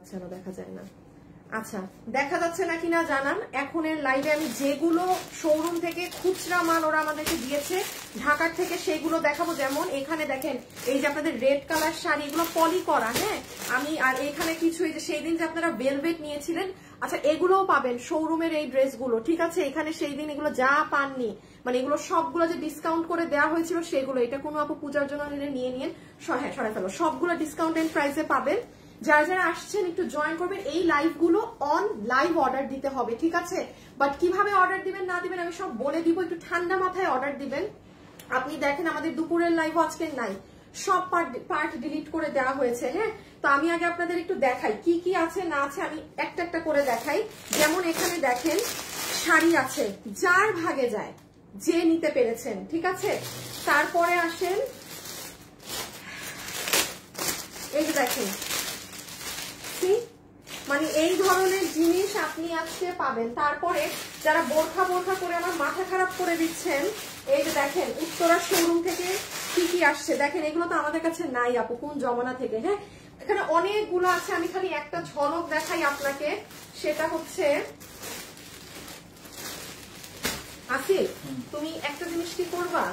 যাচ্ছে না, দেখা যায় না। আচ্ছা, দেখা যাচ্ছে না কিনা জানান। এখনের লাইভে আমি যেগুলো শোরুম থেকে খুচরা মাল ওরা আমাদেরকে দিয়েছে ঢাকার থেকে সেগুলো দেখাবো। যেমন এখানে দেখেন এই যে আপনাদের রেড কালার শাড়ি, এগুলো পলি করা, হ্যাঁ আমি। আর এখানে কিছু এই যে সেই দিন যে আপনারা ভেলভেট নিয়েছিলেন, আচ্ছা এগুলোও পাবেন শোরুমের এই ড্রেসগুলো, ঠিক আছে। এখানে সেই দিন এগুলো যা পাননি, মানে এগুলো সবগুলো যে ডিসকাউন্ট করে দেওয়া হয়েছিল সেগুলো, এটা কোনো আপু পূজার জন্য নিলে নিয়ে নিন, হ্যাঁ সরাই ফেলো, সবগুলো ডিসকাউন্টেড প্রাইসে পাবেন। যারা যারা আসছেন একটু জয়েন করবেন। এই লাইভগুলো অন লাইভ অর্ডার দিতে হবে, ঠিক আছে। বাট কিভাবে অর্ডার দিবেন না দিবেন আমি সব বলে দিব, একটু ঠান্ডা মাথায় অর্ডার দিবেন। আপনি দেখেন আমাদের দুপুরের লাইভ আজকে নাই, সব পার্ট ডিলিট করে দেওয়া হয়েছে, হ্যাঁ। তো আমি আগে আপনাদের একটু দেখাই কি কি আছে না আছে, আমি একটা একটা করে দেখাই। যেমন এখানে দেখেন শাড়ি আছে, যার ভাগে যায় যে নিতে পেরেছেন, ঠিক আছে। তারপরে আসেন এই যে দেখেন, মানে এই ধরনের জিনিস আপনি আজকে পাবেন। তারপরে যারা বোরখা বোরখা করে আমার মাথা খারাপ করে দিচ্ছেন, এই যে দেখেন উত্তরা শোরুম থেকে কি কি আসছে দেখেন। এগুলো তো আমাদের কাছে নাই আপু, কোন জমানা থেকে, হ্যাঁ এখানে অনেকগুলো আছে। আমি খালি একটা ঝলক দেখাই আপনাকে, সেটা হচ্ছে আসিফ তুমি একটা জিনিস কি করবা,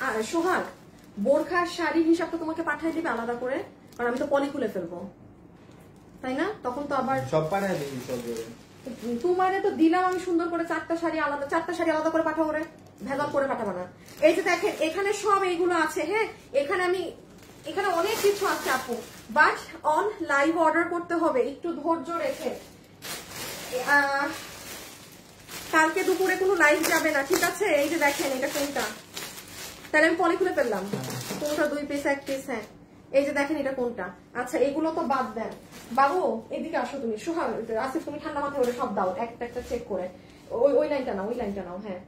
আর সোহাগ বোরখার শাড়ির হিসাবটা তোমাকে পাঠিয়ে দিবে আলাদা করে, কারণ আমি তো পলি খুলে ফেলবো, তাই না? তখন তো আবার সব পাঠিয়ে দিবি, সব করে তোমারে তো দিলাম আমি সুন্দর করে চারটা শাড়ি আলাদা করে পাঠাবো রে, ভেজাল করে পাঠাবো না। এই যে দেখেন এখানে সব এইগুলো আছে, হ্যাঁ এখানে অনেক কিছু আছে আপু, বাট অন লাইভ অর্ডার করতে হবে একটু ধৈর্য রেখে। কালকে দুপুরে কোনো লাইভ যাবে না, ঠিক আছে। এই যে দেখেন এটা কোনটা, তাহলে আমি পলি খুলে ফেললাম, কোনটা 2 পিস 1 পিস, হ্যাঁ এই যে দেখেন এটা কোনটা। আচ্ছা এগুলো তো বাদ দেন, বাবু এদিকে আসো তুমি, সোহাগ আসিফ তুমি ঠান্ডা মাথায় ওটা সব দাও একটা একটা চেক করে, ওই লাইনটা নাও, হ্যাঁ।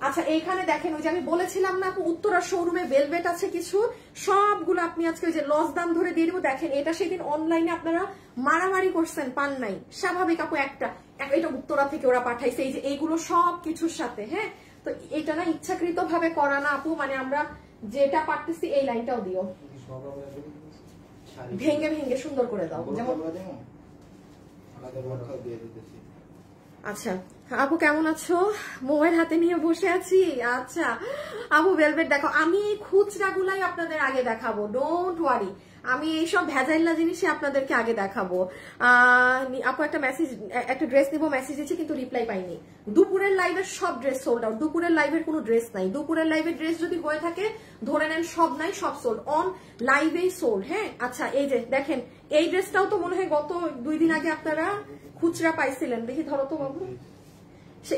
আচ্ছা এইখানে দেখেন ওই যে আমি বলেছিলাম না আপু উত্তরা শোরুমে ভেলভেট আছে কিছু, সবগুলো আপনি আজকে ওই যে লস দাম ধরে দিয়ে দিব। দেখেন এটা সেদিন অনলাইনে আপনারা মারামারি করছেন, পান নাই, স্বাভাবিক আপু এটা উত্তরা থেকে ওরা পাঠাইছে, এই যে এইগুলো সব কিছুর সাথে, হ্যাঁ। তো এটা না ইচ্ছাকৃত ভাবে করা না আপু, মানে আমরা যেটা পারতেছি এই লাইনটাও দিও, ভেঙে ভেঙে সুন্দর করে দাও, যেমন আচ্ছা আপু কেমন আছো? মোবাইল হাতে নিয়ে বসে আছি। আচ্ছা আপু ভেলভেট দেখো, আমি এই খুচরা গুলাই আপনাদের আগে দেখাবো, ডোন্ট ওয়ারি, আমি এইসব ভেজাইল্লা জিনিসই আপনাদেরকে আগে দেখাবো। আপু একটা ড্রেস নিবো মেসেজ দিচ্ছি কিন্তু রিপ্লাই পাইনি। দুপুরের লাইভের সব ড্রেস সোল্ড আউট, দুপুরের লাইভের কোনো ড্রেস নাই। দুপুরের লাইভের ড্রেস যদি হয়ে থাকে ধরে নেন সব নাই, সব সোল্ড, অন লাইভেই সোল্ড, হ্যাঁ। আচ্ছা এই যে দেখেন এই ড্রেসটাও তো মনে হয় গত 2 দিন আগে আপনারা খুচরা পাইছিলেন, দেখি ধরো তো বাবু,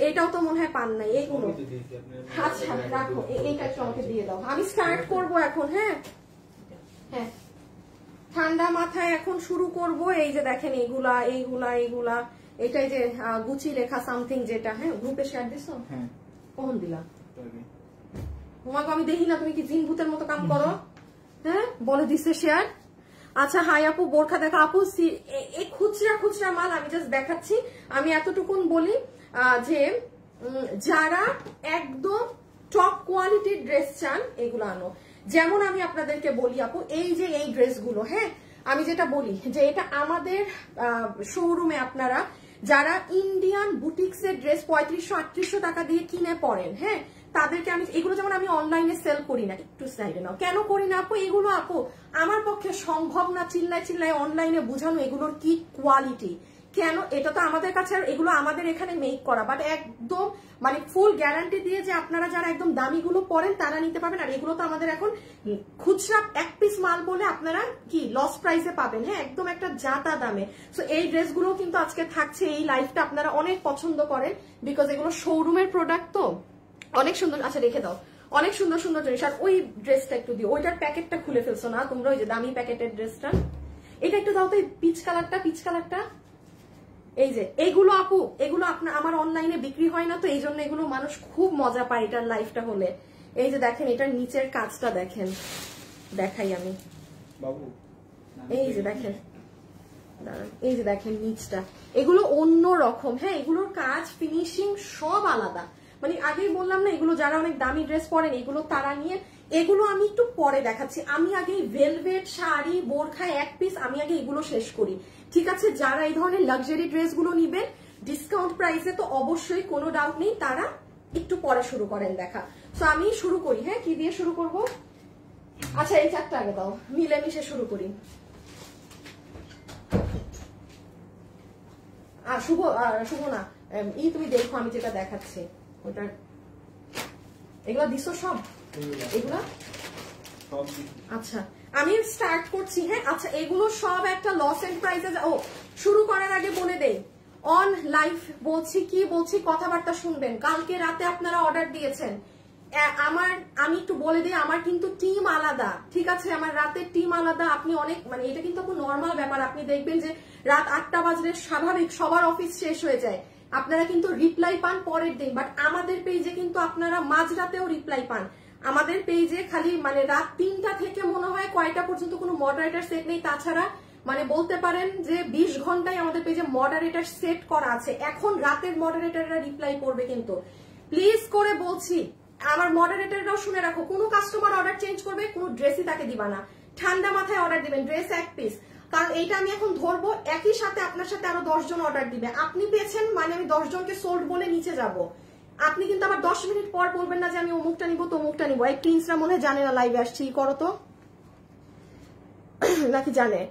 এটাও তো মনে হয় পান নাই এইগুলো। আচ্ছা রাখো, এইটা একটু আমাকে দিয়ে দাও, আমি স্টার্ট করবো এখন, হ্যাঁ হ্যাঁ ঠান্ডা মাথায় এখন শুরু করব। এই যে দেখেন এইগুলা এটাই যে গুচি লেখা সামথিং যেটা, হ্যাঁ গ্রুপে শেয়ার দিছো, কখন দিলা তোমাকে আমি দেখি না, তুমি কি জিন ভূতের মতো কাম করো, হ্যাঁ বলে দিছে শেয়ার। আচ্ছা হাই আপু বোরখা দেখো আপু, এই খুচরা মাল আমি জাস্ট দেখাচ্ছি। আমি এতটুকুন বলি যে যারা একদম টপ কোয়ালিটির ড্রেস চান এগুলো আনো। যেমন আমি আপনাদেরকে বলি আপু এই যে এই ড্রেসগুলো, হ্যাঁ আমি যেটা বলি যে এটা আমাদের শোরুমে আপনারা যারা ইন্ডিয়ান বুটিক্সের ড্রেস 3500-3800 টাকা দিয়ে কিনে পড়েন, হ্যাঁ তাদেরকে আমি এগুলো, যেমন আমি অনলাইনে সেল করি না, একটু সাইডে নাও, কেন করি না আপু এগুলো, আপু আমার পক্ষে সম্ভব না চিল্লায় অনলাইনে বোঝানো এগুলোর কি কোয়ালিটি, কেন এটা তো আমাদের কাছে, এগুলো আমাদের এখানে মেক করা, বাট একদম মানে ফুল গ্যারান্টি দিয়ে যে আপনারা যারা একদম দামিগুলো পড়েন তারা নিতে পারবেন। আর এগুলো তো আমাদের এখন খুচরা 1 পিস মাল বলে আপনারা কি লস প্রাইসে পাবেন, হ্যাঁ একদম একটা জাতা দামে। সো এই ড্রেসগুলো কিন্তু আজকে থাকছে, এই লাইফটা আপনারা অনেক পছন্দ করেন বিকজ এগুলো শোরুমের প্রোডাক্ট তো অনেক সুন্দর। আচ্ছা রেখে দাও, অনেক সুন্দর সুন্দর জিনিস। আর ওই ড্রেসটা একটু দিও, ওইটার প্যাকেটটা খুলে ফেলছো না তোমরা, ওই যে দামি প্যাকেটের ড্রেসটা, এটা একটু দাও তো, এই পিচ কালারটা। এই যে এইগুলো আপু, এগুলো আমার অনলাইনে বিক্রি হয় না, তো এই জন্য এগুলো মানুষ খুব মজা পায় এটার লাইফটা হলে। এই যে দেখেন এটার নিচের কাজটা দেখেন, দেখাই আমি বাবু, এই যে দেখেন, এই যে দেখেন নিচটা, এগুলো অন্য রকম, হ্যাঁ এগুলোর কাজ ফিনিশিং সব আলাদা। মানে আগেই বললাম না, এগুলো যারা অনেক দামি ড্রেস পরেন এগুলো তারা নিয়ে, এগুলো আমি একটু পরে দেখাচ্ছি, আমি আগে ভেলভেট শাড়ি বোরখা এক পিস আমি আগে এগুলো শেষ করি, ঠিক আছে? যারা এই ধরনের লাক্সারি ড্রেসগুলো নিবেন ডিসকাউন্ট প্রাইসে তো অবশ্যই কোনো ডাউট নেই, তারা একটু পরে শুরু করেন দেখা। তো আমি শুরু করি, হ্যাঁ কি দিয়ে শুরু করব? আচ্ছা এই চারটা আগে দাও, মিলেমিশে শুরু করি। শুভ শুভ না তুমি দেখো আমি যেটা দেখাচ্ছি ওটার, এগুলো দিছো সব এগুলা? আচ্ছা আমি স্টার্ট করছি, হ্যাঁ। আচ্ছা এগুলো সব একটা লস এন্ড প্রাইসে। ও শুরু করার আগে বলে দেই, অন লাইভ বলছি, কি বলছি কথাবার্তা শুনবেন। কালকে রাতে আপনারা অর্ডার দিয়েছেন, আমি একটু বলে দিই, আমার কিন্তু টিম আলাদা, ঠিক আছে? আমার রাতের টিম আলাদা। আপনি অনেক মানে এটা কিন্তু খুব নর্মাল ব্যাপার, আপনি দেখবেন যে রাত 8টা বাজলে স্বাভাবিক সবার অফিস শেষ হয়ে যায়, আপনারা কিন্তু রিপ্লাই পান পরের দিন। বাট আমাদের পেজে কিন্তু আপনারা মাঝরাতেও রিপ্লাই পান। আমাদের পেজে খালি মানে রাত 3টা থেকে মনে হয় কয়টা পর্যন্ত কোনো মডারেটর সেট নেই, তাছাড়া মানে বলতে পারেন যে 20 ঘন্টায় আমাদের পেজে মডারেটর সেট করা আছে। এখন রাতের মডারেটররা রিপ্লাই করবে, কিন্তু প্লিজ করে বলছি আমার মডারেটররাও শুনে রাখো, কোনো কাস্টমার অর্ডার চেঞ্জ করবে কোনো ড্রেসই তাকে দিবা না, ঠান্ডা মাথায় অর্ডার দিবেন, ড্রেস এক পিস। কারণ এইটা আমি এখন ধরবো, একই সাথে আপনার সাথে আরো 10 জন অর্ডার দিবে, আপনি পেয়েছেন মানে আমি 10 জনকে সোল্ড বলে নিচে যাব। আপনি কিন্তু আবার 10 মিনিট পর বলবেন না যে আমি অমুকটা নিবো তমুকটা নিবো। এই প্রিন্সরা মনে হয় জানে না লাইভে আসছি, করো তো নাকি জানে?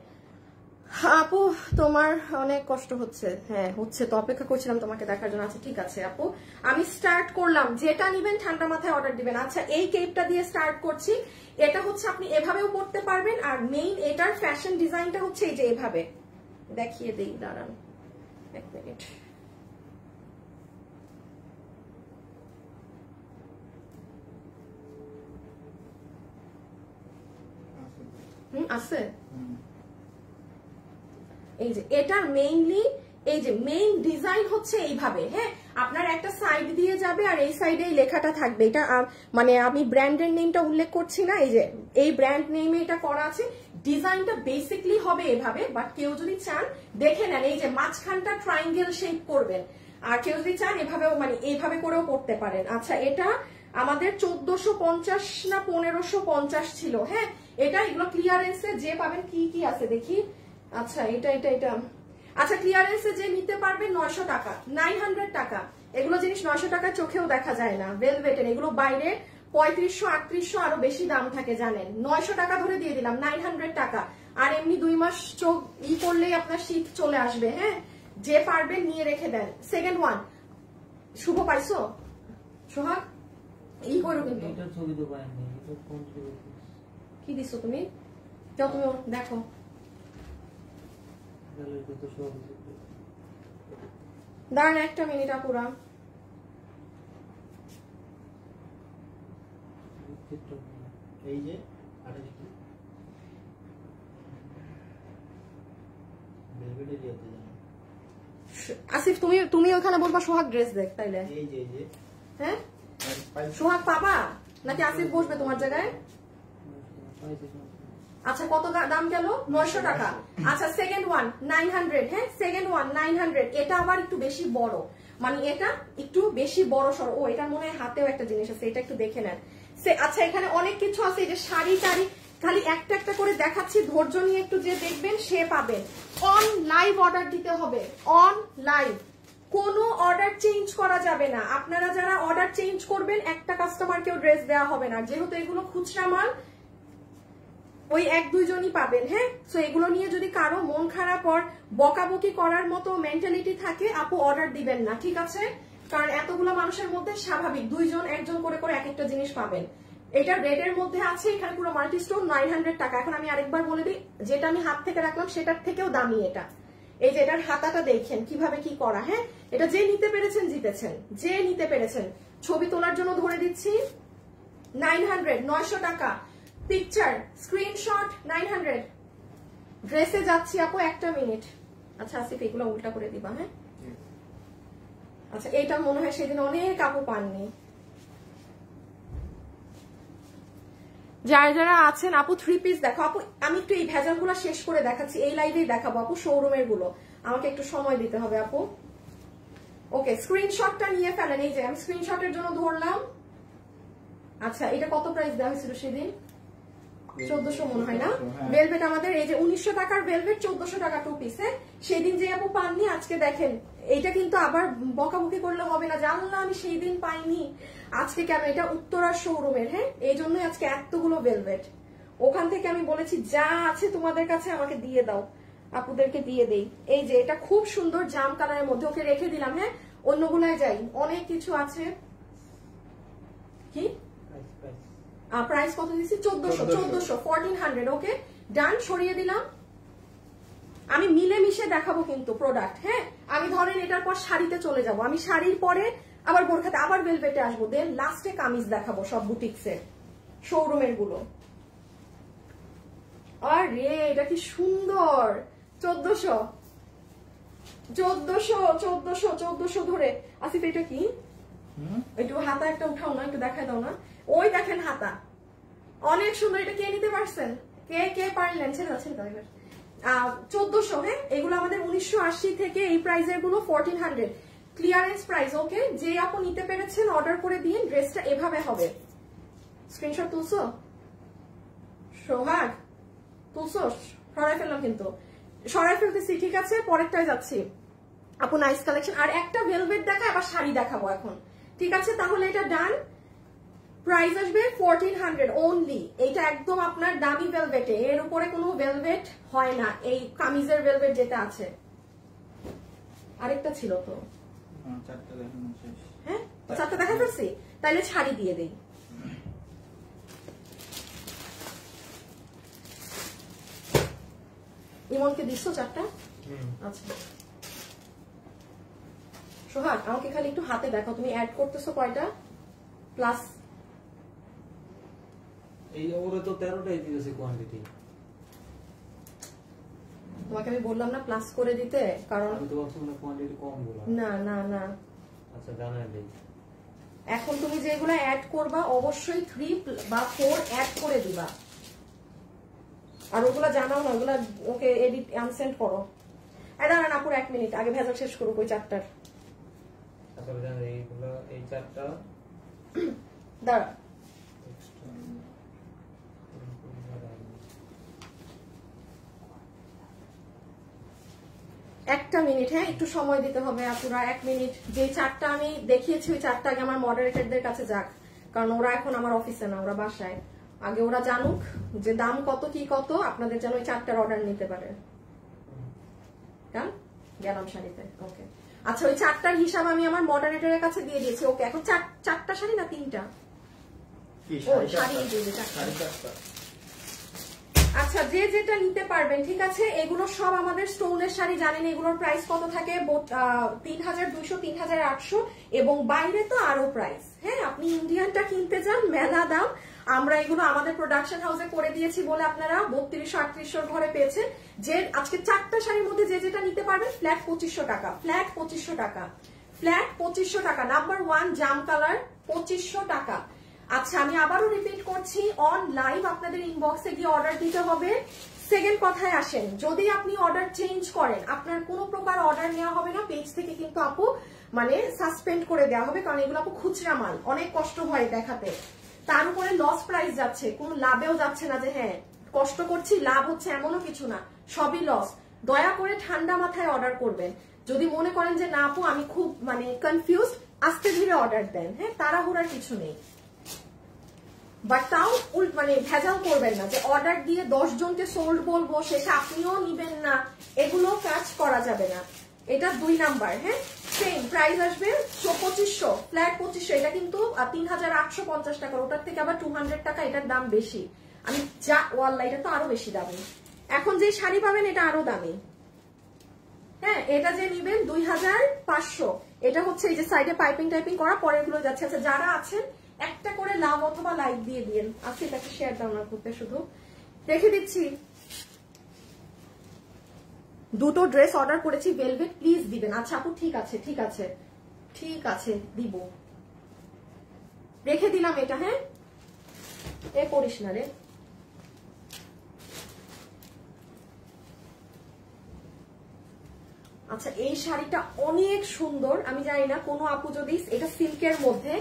আপু তোমার অনেক কষ্ট হচ্ছে, হ্যাঁ হচ্ছে তো, অপেক্ষা করছিলাম তোমাকে দেখার জন্য। আচ্ছা ঠিক আছে আপু, আমি স্টার্ট করলাম, যেটা নিবেন ঠান্ডা মাথায় অর্ডার দিবেন। আচ্ছা এই কেপটা দিয়ে স্টার্ট করছি, এটা হচ্ছে আপনি এভাবেও পড়তে পারবেন, আর মেইন এটার ফ্যাশন ডিজাইনটা হচ্ছে এই যে এভাবে দেখিয়ে দেই, দাঁড়ান এক মিনিট। আছে এই যে এটার মেইনলি এই যে মেইন ডিজাইন হচ্ছে এইভাবে, হ্যাঁ আপনার একটা সাইড দিয়ে যাবে আর এই সাইডে এই লেখাটা থাকবে। এটা মানে আমি ব্র্যান্ডের নেমটা উল্লেখ করছি না, এই যে এই ব্র্যান্ড নেমে এটা করা আছে। ডিজাইনটা বেসিকলি হবে এভাবে, বাট কেউ যদি চান দেখে নেন, এই যে মাঝখানটা ট্রায়াঙ্গেল শেপ করবেন, আর কেউ যদি চান এভাবেও মানে এইভাবে করেও করতে পারেন। আচ্ছা এটা আমাদের 1450 না 1550 ছিল, হ্যাঁ এটা এগুলো ক্লিয়ারেন্সে যে পাবেন। কি কি আছে দেখি, আচ্ছা এটা এটা এটা আচ্ছা ক্লিয়ারেন্সে যে নিতে পারবেন 900 টাকা, 900 টাকা। এগুলো জিনিস 900 টাকা চোখেও দেখা যায় না, ভেলভেটের এগুলো বাইরে 3500 3800 আরো বেশি দাম থাকে জানেন। 900 টাকা ধরে দিয়ে দিলাম, 900 টাকা। আর এমনি 2 মাস চোখ করলেই আপনার শীত চলে আসবে, হ্যাঁ যে পারবেন নিয়ে রেখে দেন। সেকেন্ড ওয়ান শুভ পাইছো সোহাগ করো, কিন্তু কি দিছো তুমি, যাও তুমি দেখো। দাঁড়ান একটা মিনিট আপুরা, এই যে আসিফ তুমি ওখানে বলবা সোহাগ ড্রেস দেখ, তাইলে হ্যাঁ সোহাগ পাবা নাকি আসিফ বসবে তোমার জায়গায়? আচ্ছা কত দাম গেল? 900 টাকা। আচ্ছা সেকেন্ড ওয়ান 900, হ্যাঁ সেকেন্ড ওয়ান 900। এটা আবার একটু বেশি বড়, মানে এটা একটু বেশি বড় সড়ো। ও এটার মনে হয় হাতেও একটা জিনিস আছে, এটা একটু দেখে নেন। আচ্ছা এখানে অনেক কিছু আছে, এই যে শাড়ি টাড়ি খালি একটা একটা করে দেখাচ্ছি, ধৈর্য নিয়ে একটু যে দেখবেন সে পাবেন। অন লাইভ অর্ডার দিতে হবে, অন লাইভ, কোনো অর্ডার চেঞ্জ করা যাবে না। আপনারা যারা অর্ডার চেঞ্জ করবেন একটা কাস্টমারকেও ড্রেস দেওয়া হবে না, যেহেতু এগুলো খুচরা মাল ওই 1-2 জনই পাবেন, হ্যাঁ। সো এগুলো নিয়ে যদি কারো মন খারাপ আর বকাবকি করার মতো মেন্টালিটি থাকে আপু অর্ডার দিবেন না, ঠিক আছে? কারণ এতগুলো মানুষের মধ্যে স্বাভাবিক 2 জন 1 জন করে করে এক একটা জিনিস পাবেন। এটা রেডের মধ্যে আছে, এখানে পুরো মাল্টি স্টোন 900 টাকা। এখন আমি আরেকবার বলে দিই, যেটা আমি হাত থেকে রাখলাম সেটার থেকেও দামি এটা। এই যে এটার হাতাটা দেখেন কিভাবে কি করা, হ্যাঁ এটা যে নিতে পেরেছেন জিতেছেন, যে নিতে পেরেছেন। ছবি তোলার জন্য ধরে দিচ্ছি 900, 900 টাকা। Picture screenshot 900। ড্রেসে যাচ্ছি আপু একটা মিনিট। আচ্ছা আসিফ এগুলো উল্টা করে দিবা, হ্যাঁ আচ্ছা এটা মনে হয় সেদিন অনেক আপু পাননি। যারা যারা আছেন আপু 3 পিস দেখো আপু, আমি একটু এই ভেজাল গুলো শেষ করে দেখাচ্ছি, এই লাইভেই দেখাবো আপু শোরুমের গুলো, আমাকে একটু সময় দিতে হবে আপু। ওকে স্ক্রিনশটটা নিয়ে ফেলেন, এই যে আমি স্ক্রিনশটের জন্য ধরলাম। আচ্ছা এটা কত প্রাইস দেওয়া হয়েছিল সেদিন? 1400 মনে হয় না? ভেলভেট আমাদের এই যে 1900 টাকার ভেলভেট 1400 টাকা 2 পিস। সেদিন যে আপু পাননি আজকে দেখেন, এইটা কিন্তু আবার বকাবকি করলে হবে না, জানলাম আমি সেই দিন পাইনি আজকে কেন। এটা উত্তরার শোরুমের, হ্যাঁ এই জন্যই আজকে এতগুলো ভেলভেট। ওখান থেকে আমি বলেছি যা আছে তোমাদের কাছে আমাকে দিয়ে দাও, আপুদেরকে দিয়ে দেই। এই যে এটা খুব সুন্দর জাম কালারের মধ্যে, ওকে রেখে দিলাম। হ্যাঁ অন্যগুলায় যাই, অনেক কিছু আছে। কি প্রাইস কত দিচ্ছি? 1400 1400। ওকে ডান, সরিয়ে দিলাম। আমি মিলেমিশে দেখাবো কিন্তু প্রোডাক্ট। হ্যাঁ আমি ধরেন এটার পর শাড়িতে চলে যাব, আমি শাড়ির পরে আবার বোরখাতে, আবার ভেলভেটে আসবো, দেন লাস্টে কামিজ দেখাবো সব বুটিক্সের শোরুমের গুলো। আরে এটা কি সুন্দর! 1400 ধরে। আসিফ এটা কি? একটু হাতা একটা উঠাও না, একটু দেখায় দাও না। ওই দেখেন হাতা, অনেক সুন্দর। এটা কে নিতে পারছেন? কে কে পারলেন? ছেড়ে আছে 1400। হ্যাঁ এগুলো আমাদের 1980 থেকে এই প্রাইসের গুলো 1400 ক্লিয়ারেন্স প্রাইস। ওকে যে আপু নিতে পেরেছেন অর্ডার করে দিন, ড্রেসটা এভাবে হবে। স্ক্রিনশট তুলছো? সোহাগ তুলছো? সরাই ফেললাম কিন্তু, সরাই ফেলতেছি। ঠিক আছে পরেরটায় যাচ্ছি আপু, নাইস কালেকশন। আর একটা ভেলভেট দেখা, আবার শাড়ি দেখাবো এখন। ঠিক আছে তাহলে এটা ডান। প্রাইস আসবে 1400 অনলি। এটা একদম আপনার দামি ভেলভেটে, এর উপরে কোনো ভেলভেট হয় না, এই কামিজের ভেলভেট যেটা আছে। আরেকটা ছিল তো, হ্যাঁ 4টা দেখা ফেলছি, তাইলে শাড়ি দিয়ে দেই। ইমনকে দিচ্ছ 4টা? আচ্ছা সোহাগ আমাকে খালি একটু হাতে দেখো, তুমি অ্যাড করতেছো কয়টা প্লাস? এই ওরে তো 13টাই দিয়েছে কোয়ান্টিটি। তোমাকে আমি বললাম না প্লাস করে দিতে, কারণ আমি তো ভাবছিলাম কোয়ান্টিটি কম বলা। না না না আচ্ছা জানাই দেই। এখন তুমি যেগুলো অ্যাড করবা অবশ্যই 3 বা 4 অ্যাড করে দিবা। আর ওগুলা জানাও না, ওগুলা ওকে এডিট আনসেন্ড করো। দাঁড়ান আপুর 1 মিনিট, আগে ভেজাল শেষ করুক ওই 4টার। আসলে জানেন এইগুলো, এই 4টা দাঁড়া একটা মিনিট। হ্যাঁ একটু সময় দিতে হবে আপুরা, 1 মিনিট। যে 4টা আমি দেখিয়েছি ওই 4টা আগে আমার মডারেটরদের কাছে যাক, কারণ ওরা এখন আমার অফিসে না, ওরা বাসায়। আগে ওরা জানুক যে দাম কত কি কত, আপনাদের যেন ওই 4টার অর্ডার নিতে পারে। গেলাম শাড়িতে। ওকে আচ্ছা ওই 4টার হিসাব আমি আমার মডারেটরের কাছে দিয়ে দিয়েছি। ওকে এখন 4টা শাড়ি না 3টা? শাড়ি। আচ্ছা যে যেটা নিতে পারবেন। ঠিক আছে এগুলো সব আমাদের স্টোনের শাড়ি, জানেন এগুলোর প্রাইস কত থাকে? 3200 3800, এবং বাইরে তো আরো প্রাইস। হ্যাঁ আপনি ইন্ডিয়ানটা কিনতে যান মেলা দাম, আমরা এগুলো আমাদের প্রোডাকশন হাউসে করে দিয়েছি বলে আপনারা 3200 3800 ঘরে পেয়েছেন। যে আজকে 4টা শাড়ির মধ্যে যে যেটা নিতে পারবেন ফ্ল্যাট 2500 টাকা, ফ্ল্যাট 2500 টাকা, ফ্ল্যাট 2500 টাকা। নাম্বার 1 জাম কালার 2500 টাকা। আচ্ছা আমি আবারও রিপিট করছি, অন লাইভ আপনাদের ইনবক্সে গিয়ে অর্ডার দিতে হবে। সেকেন্ড কথায় আসেন, যদি আপনি অর্ডার চেঞ্জ করেন আপনার কোনো প্রকার অর্ডার নেওয়া হবে না, পেজ থেকে কিন্তু আপু মানে সাসপেন্ড করে দেওয়া হবে, কারণ এগুলো আপু খুচরা মাল, অনেক কষ্ট হয় দেখাতে। তার উপরে লস প্রাইস যাচ্ছে, কোনো লাভেও যাচ্ছে না যে হ্যাঁ কষ্ট করছি লাভ হচ্ছে, এমনও কিছু না, সবই লস। দয়া করে ঠান্ডা মাথায় অর্ডার করবেন। যদি মনে করেন যে না আপু আমি খুব মানে কনফিউজ, আস্তে ধীরে অর্ডার দেন। হ্যাঁ তাড়াহুড়ার কিছু নেই, বাট তাও মানে ভেজাল করবেন না যে অর্ডার দিয়ে 10 জনকে সোল্ড বলবো শেষে আপনিও নিবেন না, এগুলো কাজ করা যাবে না। এটা 2 নাম্বার। হ্যাঁ সেম প্রাইস আসবে 2500, ফ্ল্যাট 2500। এটা কিন্তু 3850 টাকা, ওটার থেকে আবার 200 টাকা এটার দাম বেশি। আমি যা ওয়াল্লাহ এটা তো আরো বেশি দামি। এখন যে শাড়ি পাবেন এটা আরো দামি। হ্যাঁ এটা যে নিবেন 2500, এটা হচ্ছে এই যে সাইডে পাইপিং টাইপিং করা, পরের গুলো যাচ্ছে। আচ্ছা যারা আছেন একটা করে লাভ অথবা লাইক দিয়ে দিন। আজকে এটাকে শেয়ার দাও না করতে, শুধু রেখে দিচ্ছি। 2টো ড্রেস অর্ডার করেছি ভেলভেট, প্লিজ দিবেন। আচ্ছা আপু ঠিক আছে ঠিক আছে ঠিক আছে দিব, রেখে দিলাম এটা। হ্যাঁ এ করিস না রে। আচ্ছা এই শাড়িটা অনেক সুন্দর, আমি জানি না কোনো আপু যদি, এটা সিল্কের মধ্যে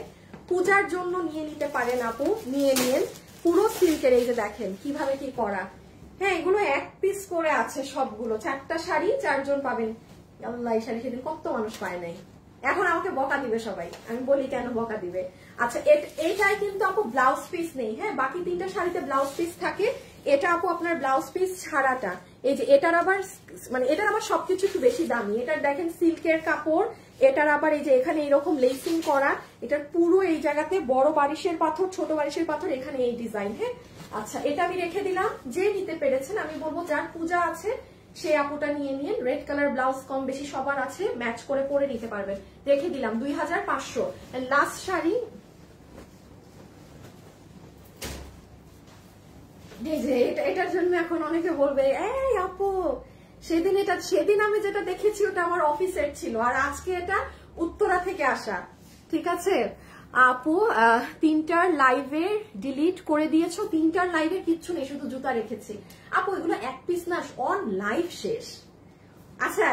পূজার জন্য নিয়ে নিতে পারেন আপু, নিয়ে নিন। পুরো সিল্কের, এই যে দেখেন কিভাবে কি করা। হ্যাঁ, এগুলো এক পিস করে আছে সবগুলো, 4টা শাড়ি 4 জন পাবেন। আল্লাহ, এই শাড়ি সেদিন কত মানুষ পায় নাই। এখন আমাকে বকা দিবে সবাই, আমি বলি কেন বকা দিবে। আচ্ছা, এইটাই কিন্তু আপু ব্লাউজ পিস নেই। হ্যাঁ, বাকি 3টা শাড়িতে ব্লাউজ পিস থাকে, এটা আপু আপনার ব্লাউজ পিস ছাড়াটা। এই যে এটার আবার মানে এটার আবার সবকিছু একটু বেশি দামি। এটার দেখেন সিল্কের কাপড়, এটার আবার এই যে এখানে এরকম লেসিং করা, এটার পুরো এই জায়গাতে বড় বারিশের পাথর, ছোট বারিশের পাথর, এখানে এই ডিজাইন। হ্যাঁ, আচ্ছা, এটা আমি রেখে দিলাম। যে নিতে পেরেছেন, আমি বলবো যার পূজা আছে সেই আপুটা নিয়ে নিন। রেড কালার ব্লাউজ কম বেশি সবার আছে, ম্যাচ করে পরে নিতে পারবেন। রেখে দিলাম 2500। লাস্ট শাড়ি, এটার জন্য এখন অনেকে বলবে এই আপু সেদিন আমি যেটা দেখেছি ওটা আমার অফিসের ছিল, আর আজকে এটা উত্তরা থেকে আসা। ঠিক আছে আপু, 3টার লাইভে ডিলিট করে দিয়েছো, 3টার লাইভে কিচ্ছু নেই, শুধু জুতা রেখেছি। আপু এগুলো এক পিস না, অন লাইভ শেষ। আচ্ছা,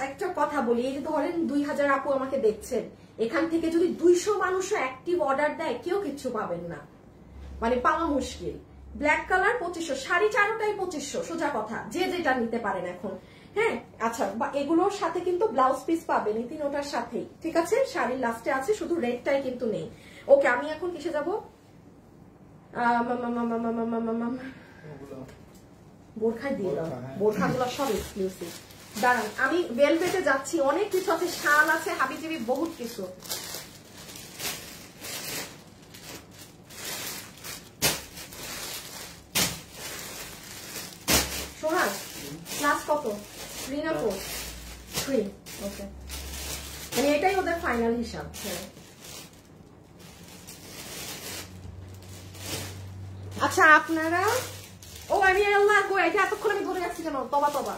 একটা কথা বলি, এই যে ধরেন 2000 আপু আমাকে দেখছেন, এখান থেকে যদি 200 মানুষও অ্যাক্টিভ অর্ডার দেয়, কেউ কিচ্ছু পাবেন না, মানে পাওয়া মুশকিল। ব্ল্যাক কালার 2500, শাড়ি 4টাই 2500, সোজা কথা, যে যেটা নিতে পারেন এখন। হ্যাঁ, আচ্ছা, এগুলোর সাথে কিন্তু ব্লাউজ পিস পাবেন এই 3টার সাথেই। ঠিক আছে, শাড়ির লাস্টে আছে, শুধু রেডটাই কিন্তু নেই। ওকে, আমি এখন কিসে যাবো? বোরখায় দিয়ে দাও, বোরখাগুলো সব এক্সক্লুসিভ। দাঁড়ান, আমি ভেলভেটে যাচ্ছি, অনেক কিছু আছে, শাল আছে, হাবিজাবি বহুত কিছু। সোহাগ, ক্লাস কত? 3 না 4? 3। ওকে, মানে এটাই ওদের ফাইনাল হিসাব। আচ্ছা, আপনারা আমি আল্লাহ গো, এটা এতক্ষণ আমি ধরে রাখছি কেন? তবা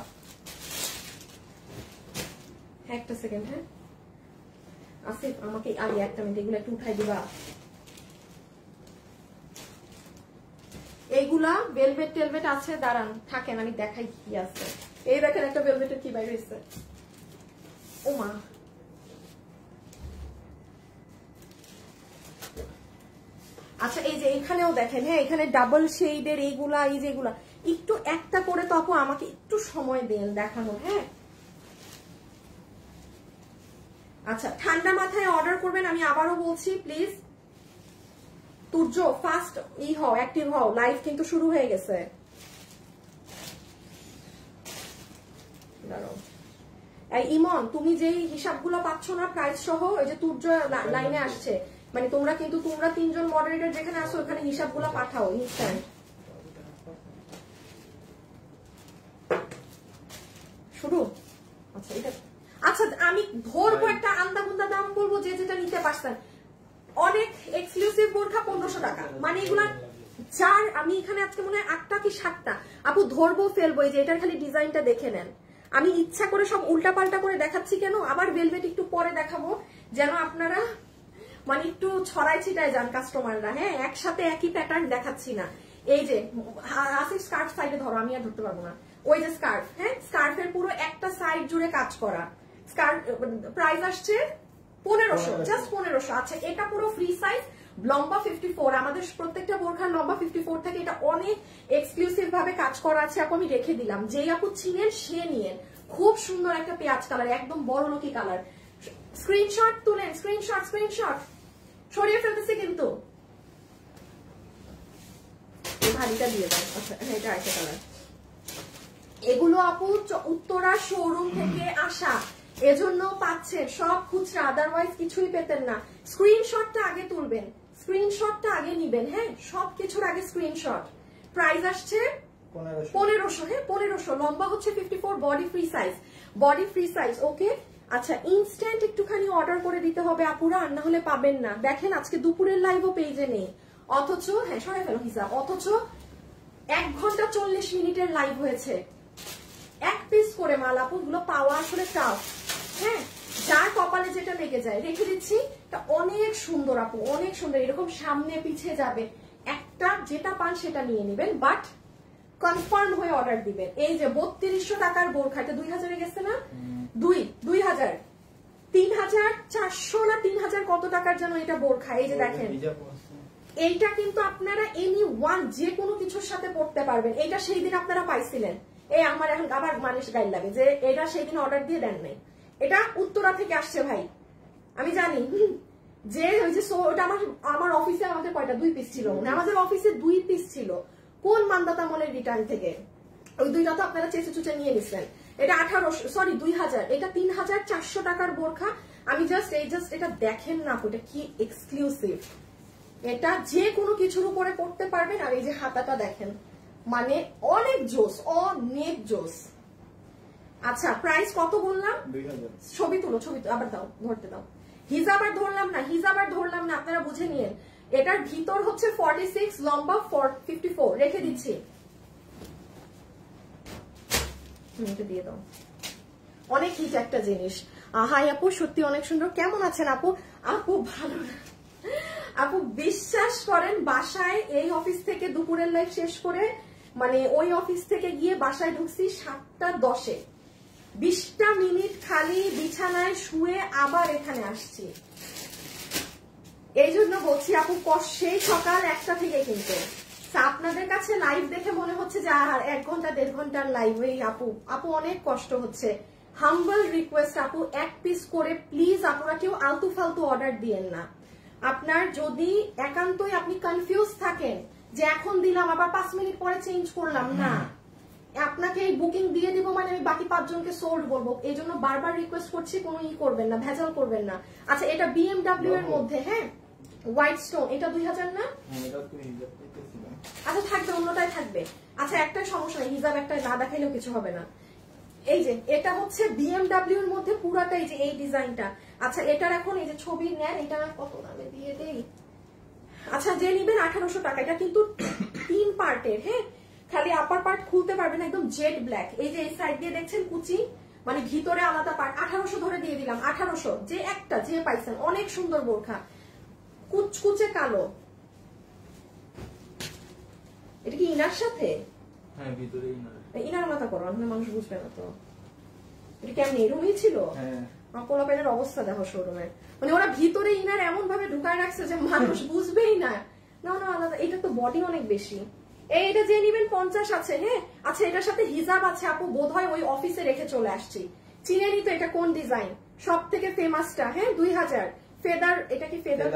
একটা সেকেন্ড। হ্যাঁ আসিফ, আমাকে আগে একটা মিনিট এগুলো একটু উঠাই দিবা। এইগুলা ভেলভেট টেলভেট আছে, দাঁড়ান থাকেন আমি দেখাই কি আছে। এই দেখেন একটা ভেলভেটের কি বাইরে হয়েছে, ও মা। আচ্ছা, এই যে এখানেও দেখেন, হ্যাঁ এখানে ডাবল শেডের এইগুলা, এই যেগুলা একটু একটা করে, তো আপু আমাকে একটু সময় দেন দেখানো। হ্যাঁ, আচ্ছা, ঠান্ডা মাথায় অর্ডার করবেন, আমি আবারও বলছি প্লিজ। তুর্য ফাস্ট হও, অ্যাক্টিভ হও, লাইভ কিন্তু শুরু হয়ে গেছে। এই ইমন, তুমি যেই হিসাবগুলো পাচ্ছ না প্রাইস সহ, ওই যে তুর্য লাইনে আসছে, মানে তোমরা 3 জন মডারেটর যেখানে আসো ওখানে হিসাবগুলো পাঠাও ইনস্ট্যান্ট। শুরু। আচ্ছা, এটা আচ্ছা, আমি ধরবো একটা আন্দাগুন্দা দাম বলবো, যে যেটা নিতে পারছেন। অনেক এক্সক্লুসিভ বোরখা 1500 টাকা, মানে এগুলা আমি এখানে আজকে মনে হয় 8টা কি 7টা আপু ধরবো ফেলবো। এই যে এটার খালি ডিজাইনটা দেখে নেন। আমি ইচ্ছা করে সব উল্টা পাল্টা করে দেখাচ্ছি কেন, আবার ভেলভেট একটু পরে দেখাবো, যেন আপনারা মানে একটু ছড়াই ছিটায় যান কাস্টমাররা। হ্যাঁ, একসাথে একই প্যাটার্ন দেখাচ্ছি না। এই যে আসিফ স্কার্ফ সাইডে ধরো, আমি আর ধরতে পারবো না। ওই যে স্কার্ফ, হ্যাঁ স্কার্ফের পুরো একটা সাইড জুড়ে কাজ করা। স্কার্ফ প্রাইস আসছে 1500, জাস্ট 1500। আচ্ছা, এটা পুরো ফ্রি সাইজ, লম্বা 54। আমাদের প্রত্যেকটা বোরখার লম্বা 54 থাকে। এটা অনেক এক্সক্লুসিভ ভাবে কাজ করা আছে আপু, আমি রেখে দিলাম। যেই আপু চিনেন সে নিয়েন। খুব সুন্দর একটা পেঁয়াজ কালার, একদম বড় লোকি কালার। স্ক্রিনশট তুলেন, স্ক্রিনশট সরিয়ে ফেলতেছি কিন্তু। ভারীটা দিয়ে দাও। আচ্ছা, এটা একটা কালার। এগুলো আপু উত্তরা শোরুম থেকে আসা, এজন্য পাচ্ছেন সব খুচরা, আদারওয়াইজ কিছুই পেতেন না। স্ক্রিনশটটা আগে তুলবেন, স্ক্রিনশটটা আগে নিবেন। হ্যাঁ, সবকিছুর আগে স্ক্রিনশট। প্রাইস আসছে 1500। হ্যাঁ 1500, লম্বা হচ্ছে 54, বডি ফ্রি সাইজ। ওকে, আচ্ছা, ইনস্ট্যান্ট একটুখানি অর্ডার করে দিতে হবে আপুরা, আর না হলে পাবেন না। দেখেন আজকে দুপুরের লাইভও পেজে নেই, অথচ হ্যাঁ সরাই ফেলো হিসাব, অথচ 1 ঘন্টা 40 মিনিটের লাইভ হয়েছে। এক পিস করে মাল আপু, গুলো পাওয়া আসলে টাফ। হ্যাঁ, যার কপালে যেটা লেগে যায় রেখে দিচ্ছি। এটা অনেক সুন্দর আপু, অনেক সুন্দর, এরকম সামনে পিছিয়ে যাবে। একটা যেটা পান সেটা নিয়ে নেবেন, বাট কনফার্ম হয়ে অর্ডার দিবেন। এই যে 3200 টাকার বোরখা, এটা 2000-এ গেছে না, 2000, 3400 500 না 3000 কত টাকার যেন এটা বোরখা। এই যে দেখেন, এইটা কিন্তু আপনারা এনি ওয়ান যে কোনো কিছুর সাথে পড়তে পারবেন। এটা সেই দিন আপনারা পাইছিলেন, এই আমার এখন আবার মানুষ গাইড লাগে যে এটা সেই দিন অর্ডার দিয়ে দেন নাই। এটা উত্তরা থেকে আসছে ভাই, আমি জানি যে ওই যে ওটা আমার অফিসে আমাদের কয়টা 2 পিস ছিল, আমাদের অফিসে 2 পিস ছিল কোন মান্দাতা মলের রিটার্ন থেকে, ওই 2টা তো আপনারা চেঁচে চুচে নিয়ে নিচ্ছেন। এটা 2000, এটা 3400 টাকার বোরখা। আমি জাস্ট এটা দেখেন না, এটা কি এক্সক্লুসিভ, এটা যে কোনো কিছুর উপরে পড়তে পারবেন। আর এই যে হাতাটা দেখেন, মানে অনেক জোস, অনেক জোস। আচ্ছা প্রাইস কত বললাম? 2000। ছবি তুলো, আবার দাও, ধরতে দাও। হিজাব আর ধরলাম না, আপনারা বুঝে নিয়েন। এটার ভিতর হচ্ছে 46, লম্বা 54, রেখে দিচ্ছি। এটা দিয়ে দাও, অনেক হিট একটা জিনিস। হাই আপু, সত্যি অনেক সুন্দর। কেমন আছেন আপু? আপু ভালো না আপু, বিশ্বাস করেন বাসায় এই অফিস থেকে দুপুরের লাইফ শেষ করে মানে ওই অফিস থেকে গিয়ে বাসায় ঢুকছি 7:10, 20টা মিনিট খালি বিছানায় শুয়ে আবার এখানে আসছি। এই জন্য বলছি আপু, সেই সকাল 1টা থেকে কিন্তু আপনাদের কাছে লাইভ দেখে মনে হচ্ছে যে আর 1 ঘন্টা 1.5 ঘন্টার লাইভ। এই আপু অনেক কষ্ট হচ্ছে। হাম্বল রিকোয়েস্ট আপু, 1 পিস করে প্লিজ আপনারা কেউ আলতু ফালতু অর্ডার দিয়েন না। আপনার যদি একান্তই আপনি কনফিউজ থাকেন যে এখন দিলাম আবার 5 মিনিট পরে চেঞ্জ করলাম, না, আপনাকে এই বুকিং দিয়ে দিব মানে আমি বাকি 5 জনকে সোল্ড বলবো। এই জন্য বারবার রিকোয়েস্ট করছি, কোনো করবেন না, ভেজাল করবেন না। আচ্ছা এটা BMW এর মধ্যে, হ্যাঁ হোয়াইট স্টোন, এটা 2000 না? আচ্ছা থাকবে, অন্যটাই থাকবে। আচ্ছা একটা সমস্যা নেই, হিজাব একটা না দেখাইলেও কিছু হবে না। এই যে এটা হচ্ছে BMW এর মধ্যে পুরাটাই যে এই ডিজাইনটা। আচ্ছা এটার এখন এই যে ছবি নেন, এটা কত দামে দিয়ে দেই? আচ্ছা যে নিবেন 1800 টাকা। এটা কিন্তু 3 পার্টের, হ্যাঁ, খালি আপার পার্ট খুলতে পারবেন, একদম জেড ব্ল্যাক। এই যে এই সাইড দিয়ে দেখছেন কুচি, মানে ভিতরে আলাদা পার্ট। 1800 ধরে দিয়ে দিলাম, 1800 যে একটা যে পাইছেন। অনেক সুন্দর বোরখা, কুচকুচে কালো। এটা কি ইনার সাথে? হ্যাঁ ভিতরে ইনার মাথা করো, মানুষ বুঝবে না তো। এটা কেমনি এরকমই ছিল? হ্যাঁ, পোলাপেনের অবস্থা দেখো শোরুমে, মানে ওরা ভিতরে ইনার এমন ভাবে ঢুকায় রাখছে যে মানুষ বুঝবেই না। না আলাদা, এটা তো বডি অনেক বেশি। এইটা যে নিবেন 50 আছে, হ্যাঁ। আচ্ছা এটার সাথে হিজাব আছে আপু, বোধহয় ওই অফিসে রেখে চলে আসছি। চিনে নি তো এটা কোন ডিজাইন, সব থেকে ফেমাসটা, হ্যাঁ 2000। ফেদার, এটা কি ফেদার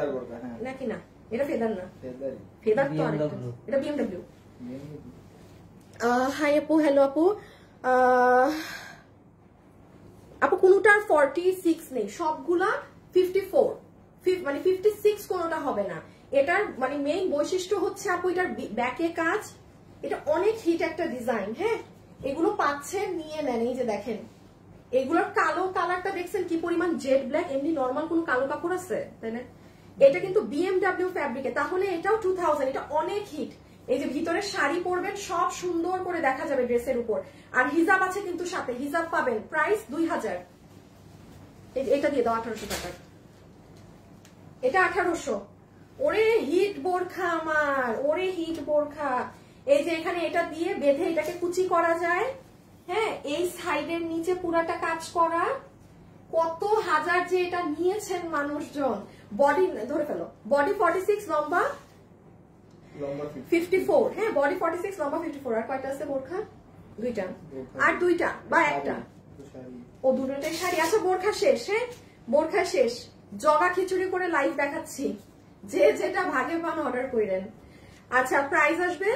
নাকি? না এটা ফেদার না, ফেদার তো আরেকটা, এটা BMW। হাই আপু, হ্যালো আপু। আপু কোনটার 46 নেই, সবগুলা 54, মানে 56 কোনটা হবে না। এটার মানে মেইন বৈশিষ্ট্য হচ্ছে আপু এটার ব্যাকে কাজ, এটা অনেক হিট একটা ডিজাইন, হ্যাঁ। এগুলো পাচ্ছেন, নিয়ে নেন। এই যে দেখেন এগুলোর কালো কালারটা দেখছেন কি পরিমাণ জেড ব্ল্যাক, এমনি নর্মাল কোন কালো কাপড় আছে তাই না? এটা কিন্তু BMW ফ্যাব্রিকে, তাহলে এটাও 2000। এটা অনেক হিট। এই যে ভিতরে শাড়ি পরবেন, সব সুন্দর করে দেখা যাবে ড্রেসের উপর। আর হিজাব আছে কিন্তু সাথে, হিজাব পাবেন। প্রাইস 2000। এটা দিয়ে দাও 1800 টাকা। এটা 1800। ওরে হিট বোরখা আমার, ওরে হিট বোরখা। এই যে এখানে এটা দিয়ে বেঁধে এটাকে কুচি করা যায়, হ্যাঁ। এই সাইডের নিচে পুরাটা কাজ করা, কত হাজার যে এটা নিয়েছেন মানুষজন। বডি ধরে ফেলো, বডি 46, লম্বা 54, হ্যাঁ বডি 46, লম্বা 54। আর কয়টা আছে বোরখা? 2টা, আর 2টা বা একটা, ও 2টাই শাড়ি। আচ্ছা বোরখা শেষ, হ্যাঁ বোরখা শেষ। জগা খিচুড়ি করে লাইভ দেখাচ্ছি, যে যেটা ভাগে পান অর্ডার করেন। আচ্ছা প্রাইস আসবে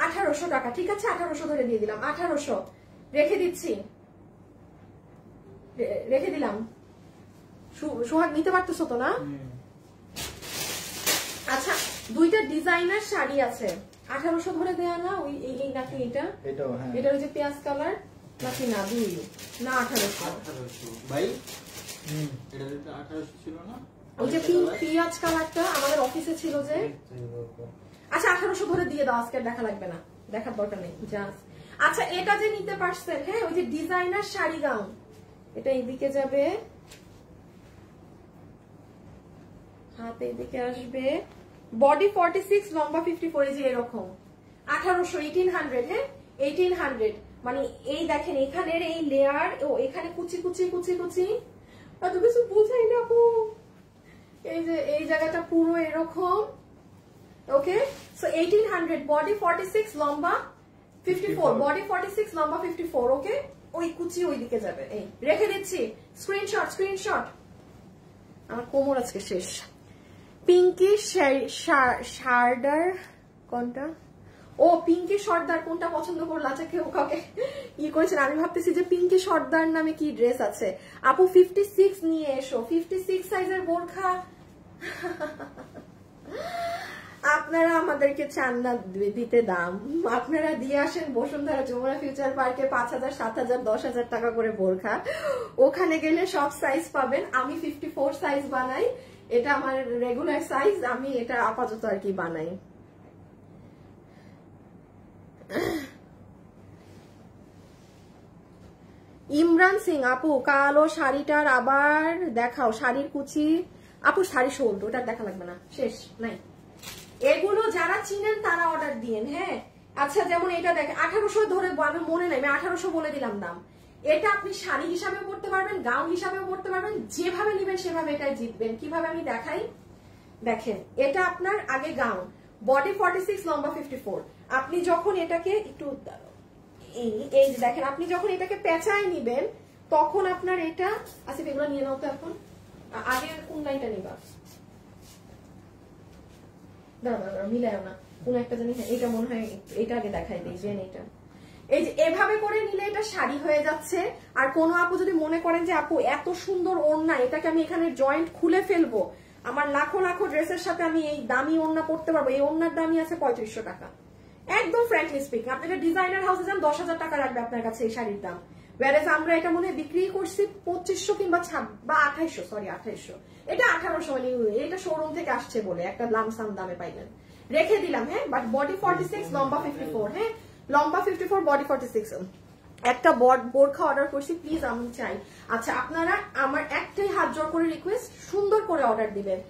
1800 টাকা, ঠিক আছে 1800 ধরে দিয়ে দিলাম। 1800 রেখে দিচ্ছি, রেখে দিলাম। সোহাগ নিতে পারতেছো তো না? আচ্ছা 2টা ডিজাইনার শাড়ি আছে, 1800 ধরে দেয়া না? ওই এই নাকি এটা? এটা ওই যে পেঁয়াজ কালার নাকি? না 2 না 1800 ভাই। এটা 1800 ছিল না? ওই যে পেঁয়াজ কালারটা আমাদের অফিসে ছিল যে। আচ্ছা 1800 ধরে দিয়ে দাও, আজকে দেখা লাগবে না, দেখার দরকার নেই জাস্ট। আচ্ছা এটা যে নিতে পারছেন, হ্যাঁ ওই যে ডিজাইনার শাড়ি গাউন, এটা এইদিকে যাবে, হাত এইদিকে আসবে, বডি 46, লম্বা 54। এই যে এরকম 1800, 1800, হ্যাঁ 1800। মানে এই দেখেন এখানের এই লেয়ার, ও এখানে কুচি কুচি কুচি কুচি, এত কিছু বোঝাই না আপু। এই যে এই জায়গাটা পুরো এরকম, ওকে। সো 1800, বডি 46, লম্বা 54, বডি 46, লম্বা 54, ওকে। ওই কুচি ওই দিকে যাবে, এই রেখে দিচ্ছি, স্ক্রিনশট স্ক্রিনশট। আমার কোমর আজকে শেষ। পিঙ্কি শার্ডার কোনটা? ও পিঙ্কি সর্দার কোনটা পছন্দ করলো? আচ্ছা কেউ কাউকে ই করেছেন, আমি ভাবতেছি যে পিঙ্কি সর্দার নামে কি ড্রেস আছে। আপু 56 নিয়ে এসো, 56 সাইজের বোরখা। আপনারা আমাদেরকে চান না দিতে দাম, আপনারা দিয়ে আসেন বসুন্ধরা যমুনা ফিউচার পার্কে 5000, 7000, 10,000 টাকা করে বোরখা। ওখানে গেলে সব সাইজ পাবেন। আমি 54 সাইজ বানাই, এটা আমার রেগুলার সাইজ, আমি এটা আপাতত আর কি বানাই। ইমরান সিং আপু কালো শাড়িটার আবার দেখাও, শাড়ির কুচি। আপু শাড়ি শোল্ড, ওটা দেখা লাগবে না, শেষ নাই। এগুলো যারা চিনেন তারা অর্ডার দিয়েন, হ্যাঁ। আচ্ছা যেমন এটা দেখেন 1800 ধরে, আমি মনে নাই, আমি 1800 বলে দিলাম দাম। এটা আপনি শাড়ি হিসাবেও পড়তে পারবেন, গাউন হিসাবেও পড়তে পারবেন, যেভাবে নিবেন সেভাবে এটাই জিতবেন। কিভাবে আমি দেখাই, দেখেন এটা আপনার আগে গাউন, বডি 46, লম্বা 54। আপনি যখন এটাকে একটু এই যে দেখেন, আপনি যখন এটাকে পেঁচায় নিবেন তখন আপনার এটা আচ্ছা এগুলো নিয়ে নাও তো। এখন আগে কোন লাইনটা নিবা, দাঁড়া মিলায় না কোন একটা জানি, এটা মনে হয় এটা আগে দেখাই দিই। যে এটা এই যে এভাবে করে নিলে এটা শাড়ি হয়ে যাচ্ছে। আর কোনো আপু যদি মনে করেন যে আপু এত সুন্দর ওড়না, এটাকে আমি এখানে জয়েন্ট খুলে ফেলবো, আমার লাখো লাখো ড্রেসের সাথে আমি এই দামি ওড়না পরতে পারবো, এই ওড়নার দামই আছে 3500 টাকা। একদম ফ্র্যাঙ্কলি স্পিকিং, আপনি একটা ডিজাইনার হাউসে যান 10,000 টাকা রাখবে আপনার কাছে এই শাড়ির দাম। ওয়ারেজ আমরা এটা মনে হয় বিক্রি করছি 2500 কিংবা 2800, সরি 2800, এটা 1800, মানে এটা শোরুম থেকে আসছে বলে একটা লামসাম দামে পাইলেন। রেখে দিলাম, হ্যাঁ। বাট বডি 46, লম্বা 54, হ্যাঁ লম্বা 54, বডি 46। একটা বোরখা অর্ডার করছি, প্লিজ আমি চাই। আচ্ছা আপনারা আমার একটাই হাত জোর করে রিকোয়েস্ট, সুন্দর করে অর্ডার দিবেন।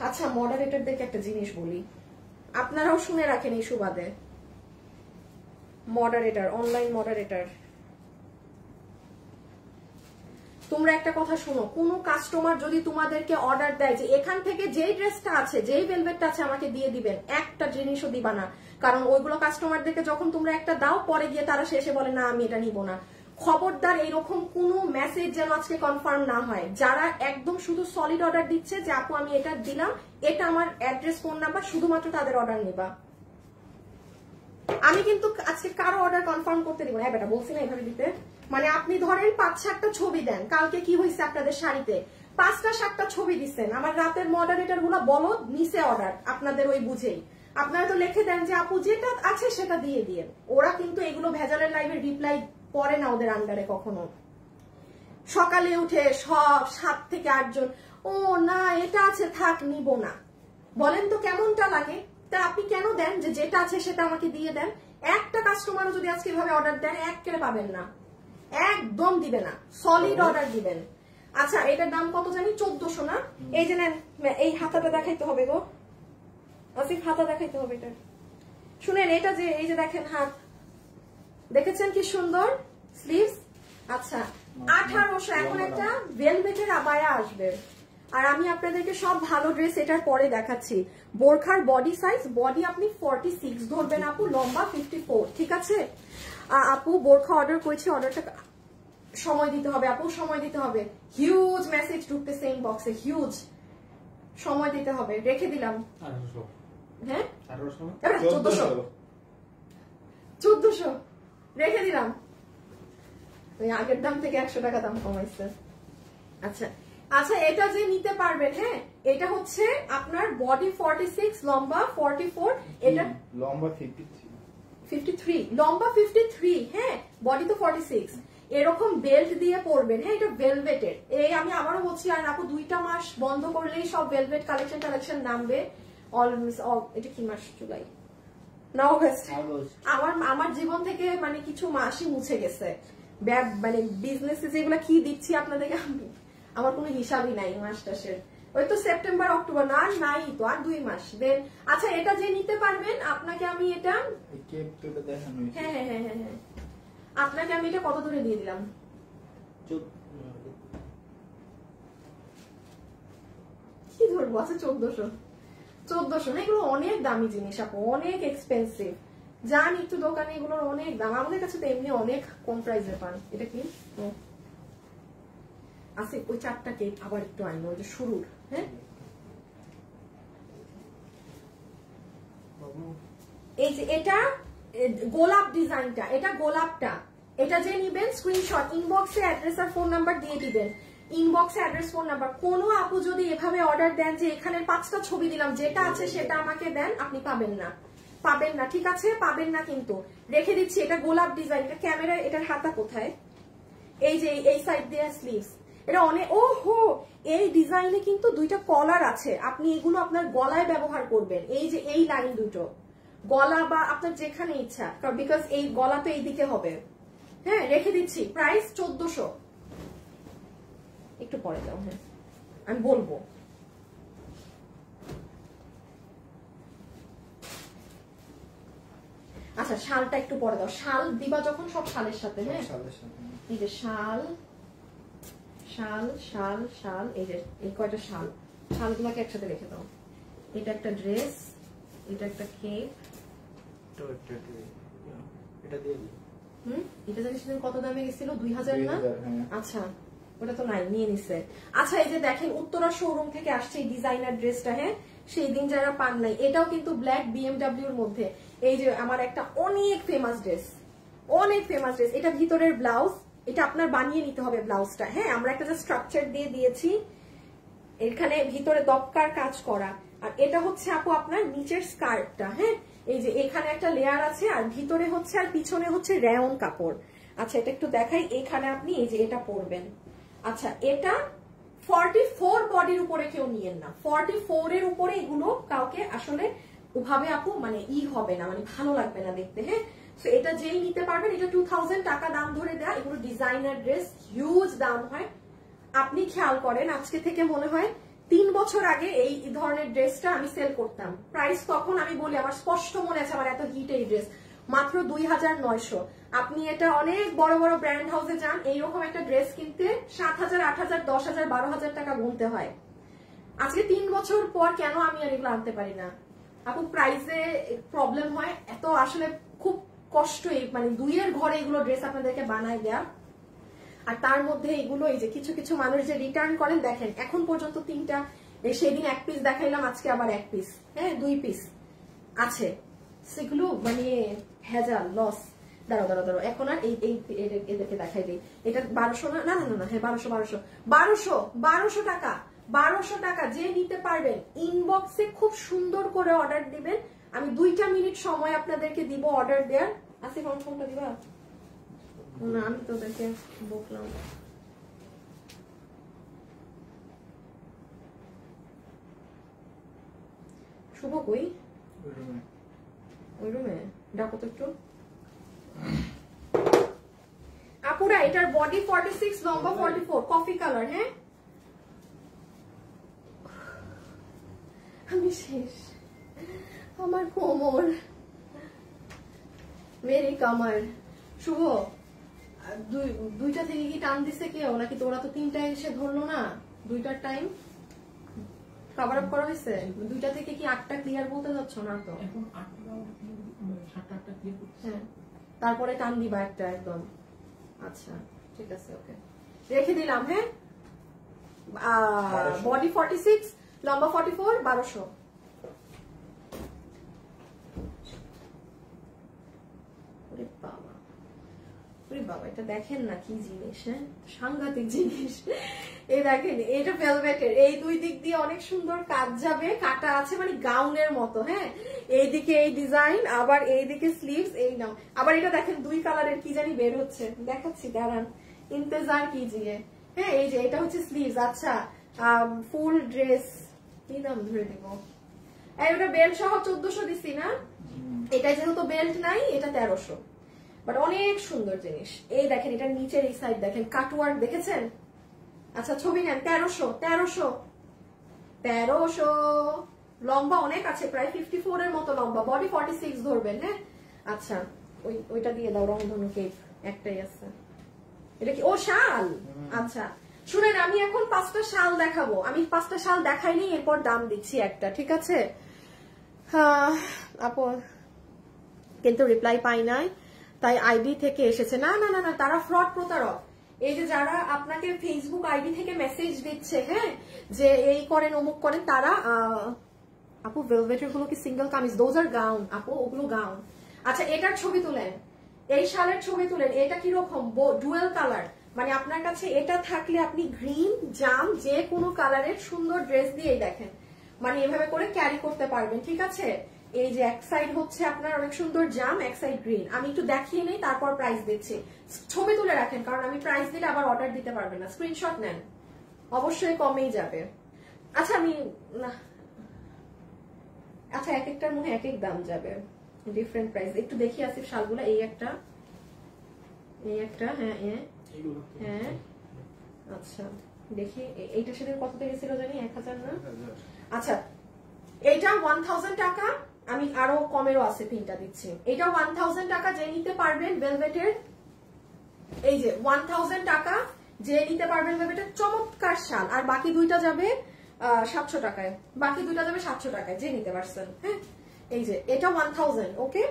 আচ্ছা মডারেটরদেরকে একটা জিনিস বলি, আপনারাও শুনে রাখেন এই সুবাদে। মডারেটর, অনলাইন মডারেটর, তোমরা একটা কথা শোনো, কোনো কাস্টমার যদি তোমাদেরকে অর্ডার দেয় যে এখান থেকে যেই ড্রেসটা আছে, যেই ভেলভেটটা আছে আমাকে দিয়ে দিবেন, একটা জিনিসও দিবা না। কারণ ওইগুলো কাস্টমারদেরকে যখন তোমরা একটা দাও, পরে গিয়ে তারা শেষে বলে না আমি এটা নিব না। খবরদার এইরকম কোনো মেসেজ যেন আজকে কনফার্ম না হয়। যারা একদম শুধু সলিড অর্ডার দিচ্ছে যে আপু আমি এটা দিলাম, এটা আমার অ্যাড্রেস, ফোন নাম্বার, শুধুমাত্র তাদের অর্ডার নিবা। আমি কিন্তু আজকে কারো অর্ডার কনফার্ম করতে দিব না। বেটা বলছি না এভাবে দিতে, মানে আপনি ধরেন 5-7টা ছবি দেন, কালকে কি হয়েছে আপনাদের শাড়িতে 5টা-7টা ছবি দিচ্ছেন, আমার রাতের মডারেটর গুলো বলো নিচে অর্ডার আপনাদের ওই বুঝেই, আপনারা তো লিখে দেন যে আপু যেটা আছে সেটা দিয়ে দিয়ে। ওরা কিন্তু এগুলো ভেজালের লাইভে রিপ্লাই করে না ওদের আন্ডারে কখনো। সকালে উঠে সব 7 থেকে 8 জন, ও না এটা আছে থাক নিব না, বলেন তো কেমনটা লাগে? তা আপনি কেন দেন যে যেটা আছে সেটা আমাকে দিয়ে দেন। একটা কাস্টমারও যদি আজকে এভাবে অর্ডার দেন একেবারে পাবেন না, একদম দিবে না, সলিড অর্ডার দিবেন। আচ্ছা এটার দাম কত জানি, 1400 না? এই যে নেন, এই হাতাটা দেখাইতে হবে গো, আসিফ হাতা দেখাইতে হবে এটা। শুনেন এটা যে এই যে দেখেন হাত, দেখেছেন কি সুন্দর স্লিভস। আচ্ছা 1800। এখন একটা ভেলভেটের আবায়া আসবে, আর আমি আপনাদেরকে সব ভালো ড্রেস এটার পরে দেখাচ্ছি। বোরখার বডি সাইজ, বডি আপনি 46 ধরবেন আপু, লম্বা 54, ঠিক আছে? আপু বোরখা অর্ডার করেছি, অর্ডারটা সময় দিতে হবে আপু, সময় দিতে হবে। হিউজ মেসেজ ঢুকতেছে ইনবক্সে, হিউজ সময় দিতে হবে। রেখে দিলাম 1800, হ্যাঁ 1400, 1400 রেখে দিলাম। ওই আগের দাম থেকে 100 টাকা দাম কমাইছে। আচ্ছা আচ্ছা এটা যে নিতে পারবেন, হ্যাঁ এটা হচ্ছে আপনার বডি 46, লম্বা 44, এটা লম্বা 53, লম্বা 53, হ্যাঁ বডি তো 46। এরকম বেল্ট দিয়ে পরবেন, হ্যাঁ এটা ভেলভেটের। এই আমি আবারও বলছি, আর আপু 2টা মাস বন্ধ করলেই সব ভেলভেট কালেকশন নামবে। এটা কি মাস, জুলাই না অগস্ট? আমার জীবন থেকে মানে কিছু মাসই মুছে গেছে, মানে বিজনেসে যেগুলো কি দিচ্ছি আপনাদেরকে আমি, আমার কোনো হিসাবই নাই মাসটাসের। ওই তো সেপ্টেম্বর অক্টোবর, না নাই তো আর 2 মাস দেন। আচ্ছা এটা যে নিতে পারবেন আপনাকে আমি এটা, হ্যাঁ হ্যাঁ হ্যাঁ হ্যাঁ হ্যাঁ আপনাকে আমি এটা কত দূরে দিয়ে দিলাম, করবো? আচ্ছা 1400 না, এগুলো অনেক দামি জিনিস আপু, অনেক এক্সপেন্সিভ। যান একটু দোকানে, এগুলোর অনেক দাম। আমাদের কাছে তো এমনি অনেক কম প্রাইসে পান। এটা কি আছে? ওই 4টা কেক আবার একটু আনবো, ওই যে শুরুর। হ্যাঁ, এই যে এটা গোলাপ ডিজাইনটা, এটা গোলাপটা, এটা যে নিবেন স্ক্রিনশট ইনবক্সে অ্যাড্রেস আর ফোন নাম্বার দিয়ে দিবেন। ইনবক্সে অ্যাড্রেস ফোন নাম্বার। কোনো আপু যদি এভাবে অর্ডার দেন যে এখানে 5টা ছবি দিলাম, যেটা আছে সেটা আমাকে দেন, আপনি পাবেন না, ঠিক আছে? পাবেন না কিন্তু। রেখে দিচ্ছি। এটা গোলাপ ডিজাইন, এটা ক্যামেরায়, এটার হাতা কোথায়? এই যে এই সাইড দিয়ে স্লিভস। এটা অনেক, ওহো, এই ডিজাইনে কিন্তু 2টা কলার আছে, আপনি এগুলো আপনার গলায় ব্যবহার করবেন। এই যে এই লাইন দুটো গলা বা আপনার যেখানে ইচ্ছা, বিকজ এই গলা তো এইদিকে হবে। হ্যাঁ, রেখে দিচ্ছি। প্রাইস 1400। একটু পরে দাও। হ্যাঁ, আমি বলবো। আচ্ছা, শালটা একটু পরে দাও। শাল দিবা যখন সব শালের সাথে। হ্যাঁ, এই যে শাল, শাল শাল শাল, এই যে এই কয়টা শাল, শালগুলোকে একসাথে রেখে দাও। এটা একটা ড্রেস, এটা একটা কেক, এটা জানিস কত দামে গেছিল? 2000 না? আচ্ছা, ওটা তো নাই, নিয়ে নিছে। আচ্ছা, এই যে দেখেন উত্তরা শোরুম থেকে আসছে এই ডিজাইনার ড্রেসটা। হ্যাঁ, সেই দিন যারা পান নাই, এটাও কিন্তু ব্ল্যাক BMW এর মধ্যে। এই যে আমার একটা অনেক ফেমাস ড্রেস, অনেক ফেমাস ড্রেস। এটা ভিতরের ব্লাউজ, এটা আপনার বানিয়ে নিতে হবে ব্লাউজটা। হ্যাঁ, আমরা একটা যে স্ট্রাকচার দিয়ে দিয়েছি, এখানে ভিতরে দপকার কাজ করা। আর এটা হচ্ছে আপু আপনার নিচের স্কার্টটা। হ্যাঁ, এই যে এখানে একটা লেয়ার আছে, আর ভিতরে হচ্ছে, আর পিছনে হচ্ছে রেয়ন কাপড়। আচ্ছা, এটা একটু দেখাই। এখানে আপনি এই যে এটা পরবেন। আচ্ছা, এটা 44 বডির উপরে কেউ নিয়েন না। 44 এর উপরে এগুলো কাউকে আসলে ওভাবে আপু মানে হবে না, মানে ভালো লাগবে না দেখতে। হ্যাঁ, তো এটা যেই নিতে পারবেন, এটা 2000 টাকা দাম ধরে দেয়া। এগুলো ডিজাইনার ড্রেস, হিউজ দাম হয়। আপনি খেয়াল করেন, আজকে থেকে মনে হয় 3 বছর আগে এই ধরনের ড্রেসটা আমি সেল করতাম। প্রাইস তখন আমি বলি, আমার স্পষ্ট মনে আছে, আমার এত হিট এই ড্রেস মাত্র 2900। আপনি এটা অনেক বড় বড় ব্র্যান্ড হাউসে যান, এইরকম একটা ড্রেস কিনতে 7000, 8000, 10000, 12000 টাকা গুনতে হয়। আজকে 3 বছর পর কেন আমি আর এগুলো আনতে পারি না আপু? প্রাইসে প্রবলেম হয়, এত আসলে খুব কষ্ট। মানে 2 এর ঘরে এগুলো ড্রেস আপনাদেরকে বানায় দেয়া। আর তার মধ্যে এগুলো এই যে কিছু কিছু মানুষ যে রিটার্ন করেন, দেখেন এখন পর্যন্ত 3টা, সেদিন 1 পিস দেখাইলাম, আজকে আবার 1 পিস, হ্যাঁ 2 পিস আছে। সেগুলো মানে ভেজাল, লস। দাঁড়াও, এখন আর এদেরকে দেখাই দিই। এটা 1200 না, না না না, হ্যাঁ 1200 টাকা। 1200 টাকা যে নিতে পারবেন, ইনবক্সে খুব সুন্দর করে অর্ডার দিবেন। আমি 2টা মিনিট সময় আপনাদেরকে দিব অর্ডার দেওয়ার। আসিফ, ফোনটা দিবা না? আমি তোদেরকে বকলাম। শুভ কই? ওই রুমে ডাকো তো একটু। আপুরা, এটার বডি 46, লম্বা 44, কফি কালার। হ্যাঁ, আমি শেষ, আমার কোমর, মেরি কামার। শুভ, 2টা থেকে কি টান দিছে কেউ নাকি? তোরা তো 3টায় এসে ধরলো না, 2টার টাইম কভার আপ করা হয়েছে। 2টা থেকে কি 8টা ক্লিয়ার বলতে যাচ্ছ না তো? এখন 7-8টা ক্লিয়ার করছে। হ্যাঁ, তারপরে টান দিবা একটা একদম। আচ্ছা, ঠিক আছে, ওকে, রেখে দিলাম। হ্যাঁ, বডি 46, লম্বা 44, 1200। বাবা, এটা দেখেন না কি জিনিস, হ্যাঁ সাংঘাতিক জিনিস। এই দেখেন, এটা ভেলভেটের, এই 2 দিক দিয়ে অনেক সুন্দর কাজ যাবে, কাটা আছে মানে গাউনের মতো। হ্যাঁ, এইদিকে এই ডিজাইন, আবার এইদিকে স্লিভস, এই নাও। আবার এটা দেখেন 2 কালারের কি জানি বের হচ্ছে, দেখাচ্ছি দাঁড়ান, ইন্তেজার কিজিয়ে। হ্যাঁ, এই যে এটা হচ্ছে স্লিভস। আচ্ছা, ফুল ড্রেস কি দাম ধরে দিব? এই ওটা বেল্ট সহ 1400 দিছি না? এটা যেহেতু বেল্ট নাই, এটা 1300। বাট অনেক সুন্দর জিনিস। এই দেখেন, এটার নিচের এই সাইড দেখেন, কাটওয়ার্ক দেখেছেন? আচ্ছা, ছবি নেন। 1300 লম্বা অনেক আছে, প্রায় 54 এর মতো লম্বা, বডি 46 ধরবেন। হ্যাঁ, আচ্ছা, ওইটা দিয়ে দাও, রংধনু কেক একটাই আছে। এটা কি? ও শাল। আচ্ছা, শুনেন আমি এখন 5টা শাল দেখাবো, আমি 5টা শাল দেখাইনি, এরপর দাম দিচ্ছি একটা, ঠিক আছে? আপু কিন্তু রিপ্লাই পাই নাই, তাই আইডি থেকে এসেছে। না না না না, তারা ফ্রড প্রতারক। এই যে যারা আপনাকে ফেসবুক আইডি থেকে মেসেজ দিচ্ছে, হ্যাঁ, যে এই করেন অমুক করেন, তারা আপু ভেলভেটের গুলো কি single kameez? Those are gown আপু, ওগুলো গাউন। আচ্ছা এটার ছবি তুলেন, এই শালের ছবি তুলেন, এটা কিরকম ডুয়েল কালার, মানে আপনার কাছে এটা থাকলে আপনি গ্রিন জাম যে কোনো কালারের সুন্দর ড্রেস দিয়েই দেখেন, মানে এভাবে করে ক্যারি করতে পারবেন, ঠিক আছে? এই যে এক সাইড হচ্ছে আপনার অনেক সুন্দর জাম, এক সাইড গ্রিন। আমি একটু দেখিয়ে নেই, তারপর প্রাইস দিচ্ছি। ছবি তুলে রাখেন, কারণ আমি প্রাইস দিলে আবার অর্ডার দিতে পারবেন না। স্ক্রিনশট নেন, অবশ্যই কমেই যাবে। আচ্ছা আমি না, আচ্ছা এক একটার মনে এক এক দাম যাবে, ডিফারেন্ট প্রাইস। একটু দেখি আসিফ শালগুলো, এই একটা, এই একটা, হ্যাঁ হ্যাঁ, আচ্ছা দেখি এইটার সাথে কত গেছিল জানি, 1000 না? আচ্ছা এইটা 1000 টাকা, আমি আরো কমেরও আছে, তিনটা দিচ্ছি। এটা 1000 টাকা, যে নিতে পারবেন ভেলভেটের, এই যে 1000 টাকা যে নিতে পারবেন ভেলভেটের চমৎকার শাল। আর বাকি দুইটা যাবে 700 টাকায়, বাকি দুইটা যাবে 700 টাকায়, যে নিতে পারছেন। হ্যাঁ এই যে এটা 1000, ওকে?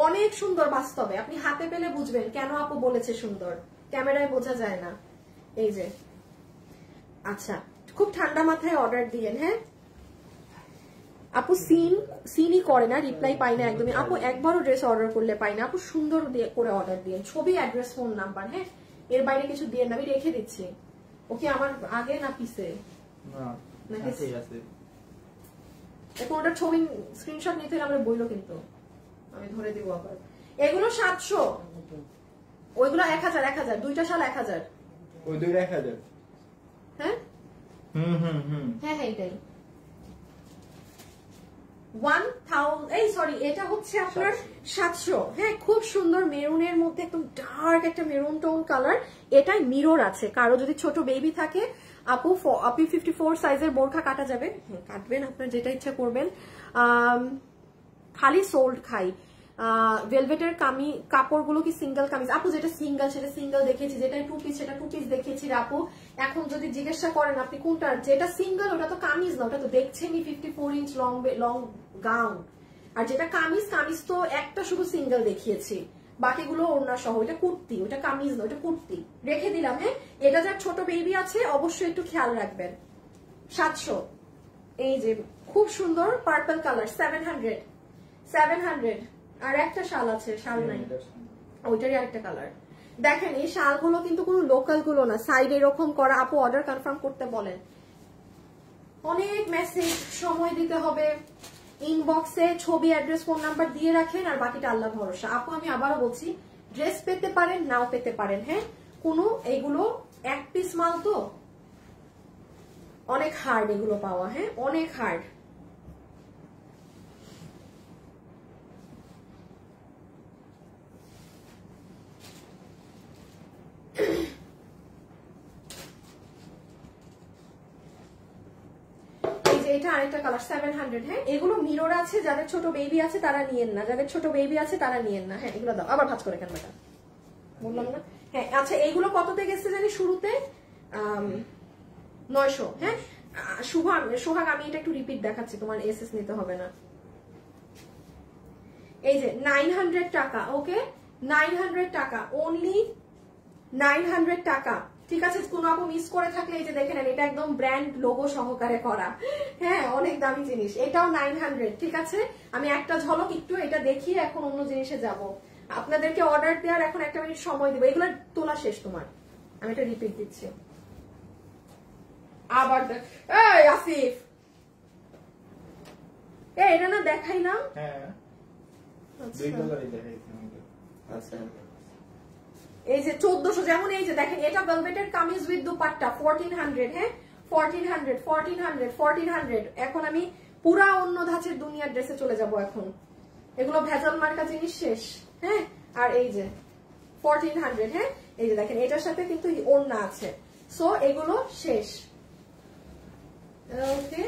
অনেক সুন্দর, বাস্তবে আপনি হাতে পেলে বুঝবেন কেন আপু বলেছে সুন্দর, ক্যামেরায় বোঝা যায় না। এই যে আচ্ছা, খুব ঠান্ডা মাথায় অর্ডার দিয়েন। হ্যাঁ আপু সিনই করে না, রিপ্লাই পাই না একদমই। আপু একবারও ড্রেস অর্ডার করলে পাই না আপু, সুন্দর করে অর্ডার দিয়েন, ছবি, অ্যাড্রেস, ফোন নাম্বার। হ্যাঁ এর বাইরে কিছু দিয়ে না, আমি রেখে দিচ্ছি। ওকে আমার আগে না পিছে? এখন ওটার ছবি স্ক্রিনশট নিতে হলে আমরা বইলো, কিন্তু আমি ধরে দিব আবার। এগুলো 700, ওইগুলো 1000, দুইটা শাল 1000, ওই দুইটা 1000। হ্যাঁ হ্যাঁ হ্যাঁ এটাই 1000, এই সরি এটা হচ্ছে আপনার 700। হ্যাঁ খুব সুন্দর মেরুনের মধ্যে একদম ডার্ক একটা মেরুন টোন কালার। এটাই মিরর আছে, কারো যদি ছোট বেবি থাকে আপু 54 সাইজের বোরখা কাটা যাবে, কাটবেন, আপনার যেটা ইচ্ছা করবেন। খালি সোল্ড খাই। ভেলভেটের কাপড়গুলো কি সিঙ্গেল কামিজ? আপু যেটা সিঙ্গেল সেটা সিঙ্গেল দেখিয়েছি, যেটা টু পিস সেটা টু পিস দেখিয়েছি আপু। এখন যদি জিজ্ঞাসা করেন আপনি কোনটা, যেটা সিঙ্গেল ওটা তো কামিজ না, ওটা তো দেখছেনই 54 ইঞ্চ লং গাউন। আর যেটা কামিজ, কামিজ তো একটা শুধু সিঙ্গেল দেখিয়েছি, বাকিগুলো ওড়না সহ। এটা কুর্তি, ওটা কামিজ না, ওটা কুর্তি। রেখে দিলাম। হ্যাঁ এটা যার ছোট বেবি আছে অবশ্যই একটু খেয়াল রাখবেন। 700। এই যে খুব সুন্দর পার্পল কালার, 700। আর একটা শাল আছে, শাল নাই, ওইটারই আরেকটা কালার। দেখেন এই শালগুলো কিন্তু কোনো লোকাল গুলো না, সাইড এরকম করা। আপু অর্ডার কনফার্ম করতে বলেন, অনেক মেসেজ, সময় দিতে হবে। ইনবক্সে ছবি, অ্যাড্রেস, ফোন নাম্বার দিয়ে রাখেন, আর বাকিটা আল্লাহ ভরসা। আপু আমি আবারও বলছি, ড্রেস পেতে পারেন, নাও পেতে পারেন। হ্যাঁ কোনো এগুলো এক পিস মাল তো অনেক হার্ড এগুলো পাওয়া। হ্যাঁ অনেক হার্ড। এটা আরেকটা কালার, 700। হ্যাঁ এগুলো মিরর আছে, যাদের ছোট বেবি আছে তারা নিয়েন না, যাদের ছোট বেবি আছে তারা নিয়েন না। হ্যাঁ এগুলো দাও, আবার ভাঁজ করে কেন বেটা, বললাম না। হ্যাঁ আচ্ছা এইগুলো কততে গেছে জানি শুরুতে? 900। হ্যাঁ সোহাগ আমি এটা একটু রিপিট দেখাচ্ছি, তোমার এসএস নিতে হবে না। এই যে 900 টাকা, ওকে 900 টাকা, অনলি 900 টাকা। ঠিক আছে, কোনো আপু মিস করে থাকলে এই যে দেখে নেন, এটা একদম ব্র্যান্ড লোগো সহকারে করা। হ্যাঁ অনেক দামি জিনিস, এটাও 900। ঠিক আছে আমি একটা ঝলক একটু এটা দেখিয়ে এখন অন্য জিনিসে যাব। আপনাদেরকে অর্ডার দেওয়ার এখন একটা মিনিট সময় দিব, এগুলো তোলা শেষ তোমার। আমি এটা রিপিট দিচ্ছি আবার। এই আসিফ, এটা না দেখাই না। হ্যাঁ আচ্ছা এই যে 1400, যেমন এই যে দেখেন এটা ভেলভেটের কামিজ উইথ দুপাট্টা 1400। হ্যাঁ 1400। এখন আমি পুরা অন্য ধাঁচের দুনিয়ার ড্রেসে চলে যাব এখন। এগুলো ভেজাল মার্কা জিনিস শেষ। হ্যাঁ আর এই যে 1400। হ্যাঁ এই যে দেখেন এটার সাথে কিন্তু ওড়না আছে, সো এগুলো শেষ। ওকে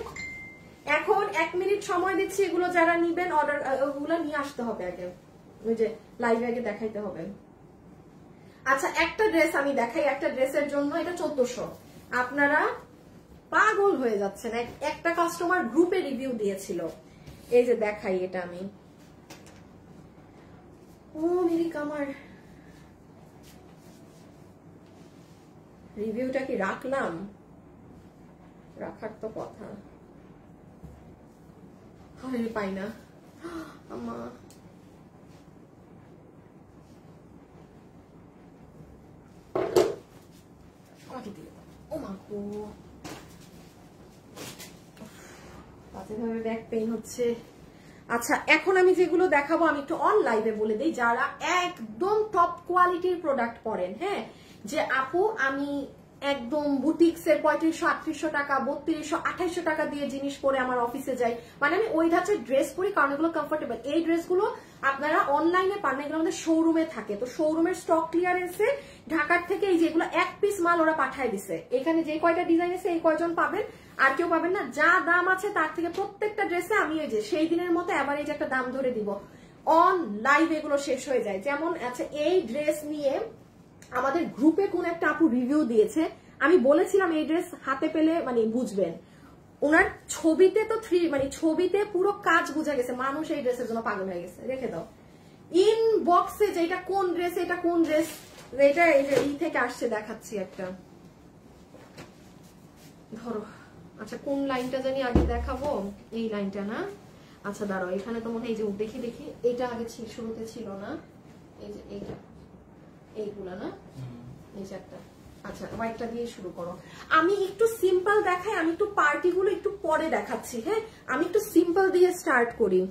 এখন 1 মিনিট সময় দিচ্ছি, এগুলো যারা নিবেন অর্ডার ওগুলো নিয়ে আসতে হবে আগে, ওই যে লাইভে আগে দেখাইতে হবে। আচ্ছা একটা ড্রেস আমি দেখাই, একটা ড্রেসের জন্য এটা 1400। আপনারা পাগল হয়ে যাচ্ছেন। একটা কাস্টমার গ্রুপে রিভিউ দিয়েছিল, এই যে দেখাই এটা আমি। ও মেরি কামার, রিভিউটা কি রাখলাম? রাখার তো কথা, আমি পাই না। আমা ও মা গো, বাজেভাবে ব্যাক পেইন হচ্ছে। আচ্ছা, এখন আমি যেগুলো দেখাবো আমি একটু অন লাইভে বলে দিই, যারা একদম টপ কোয়ালিটির প্রোডাক্ট পরেন, হ্যাঁ, যে আপু আমি একদম বুটিক্সের 3500-3800 টাকা, 3200-2800 টাকা দিয়ে জিনিস পরে আমার অফিসে যাই, মানে আমি ওই ধাঁচের ড্রেস পরি কারণ এগুলো কমফোর্টেবল। এই ড্রেসগুলো আপনারা অনলাইনে পান না, এগুলো আমাদের শোরুমে থাকে। তো শোরুমের স্টক ক্লিয়ারেন্সে ঢাকার থেকে এই যেগুলো এক পিস মাল ওরা পাঠায় দিছে, এখানে যে কয়টা ডিজাইন আছে এই কয়জন পাবেন, আর কেউ পাবেন না। যা দাম আছে তার থেকে প্রত্যেকটা ড্রেসে আমি এই যে সেই দিনের মতো এভারেজ একটা দাম ধরে দিব। অন লাইভ এগুলো শেষ হয়ে যায়। যেমন আচ্ছা, এই ড্রেস নিয়ে আমাদের গ্রুপে কোন একটা আপু রিভিউ দিয়েছে, আমি বলেছিলাম এই ড্রেস হাতে পেলে মানে বুঝবেন। ওনার ছবিতে তো ছবিতে পুরো কাজ বোঝা গেছে, মানুষ এই ড্রেসের জন্য পাগল হয়ে গেছে। রেখে দাও ইনবক্সে যে এটা কোন ড্রেস, এটা কোন ড্রেস, এটা এই থেকে আসছে, দেখাচ্ছি একটা, ধরো। আচ্ছা, কোন লাইনটা জানি আগে দেখাবো, এই লাইনটা না? আচ্ছা দাঁড়াও, এখানে তো মনে হয় এই যে দেখি দেখি, এটা আগে শুরুতে ছিল না, এই যে এইটা, এইগুলা না, এই চারটা। আচ্ছা, হোয়াইটটা দিয়ে শুরু করো। আমি একটু সিম্পল দেখাই, আমি একটু পার্টিগুলো একটু পরে দেখাচ্ছি। হ্যাঁ, আমি একটু সিম্পল দিয়ে স্টার্ট করি।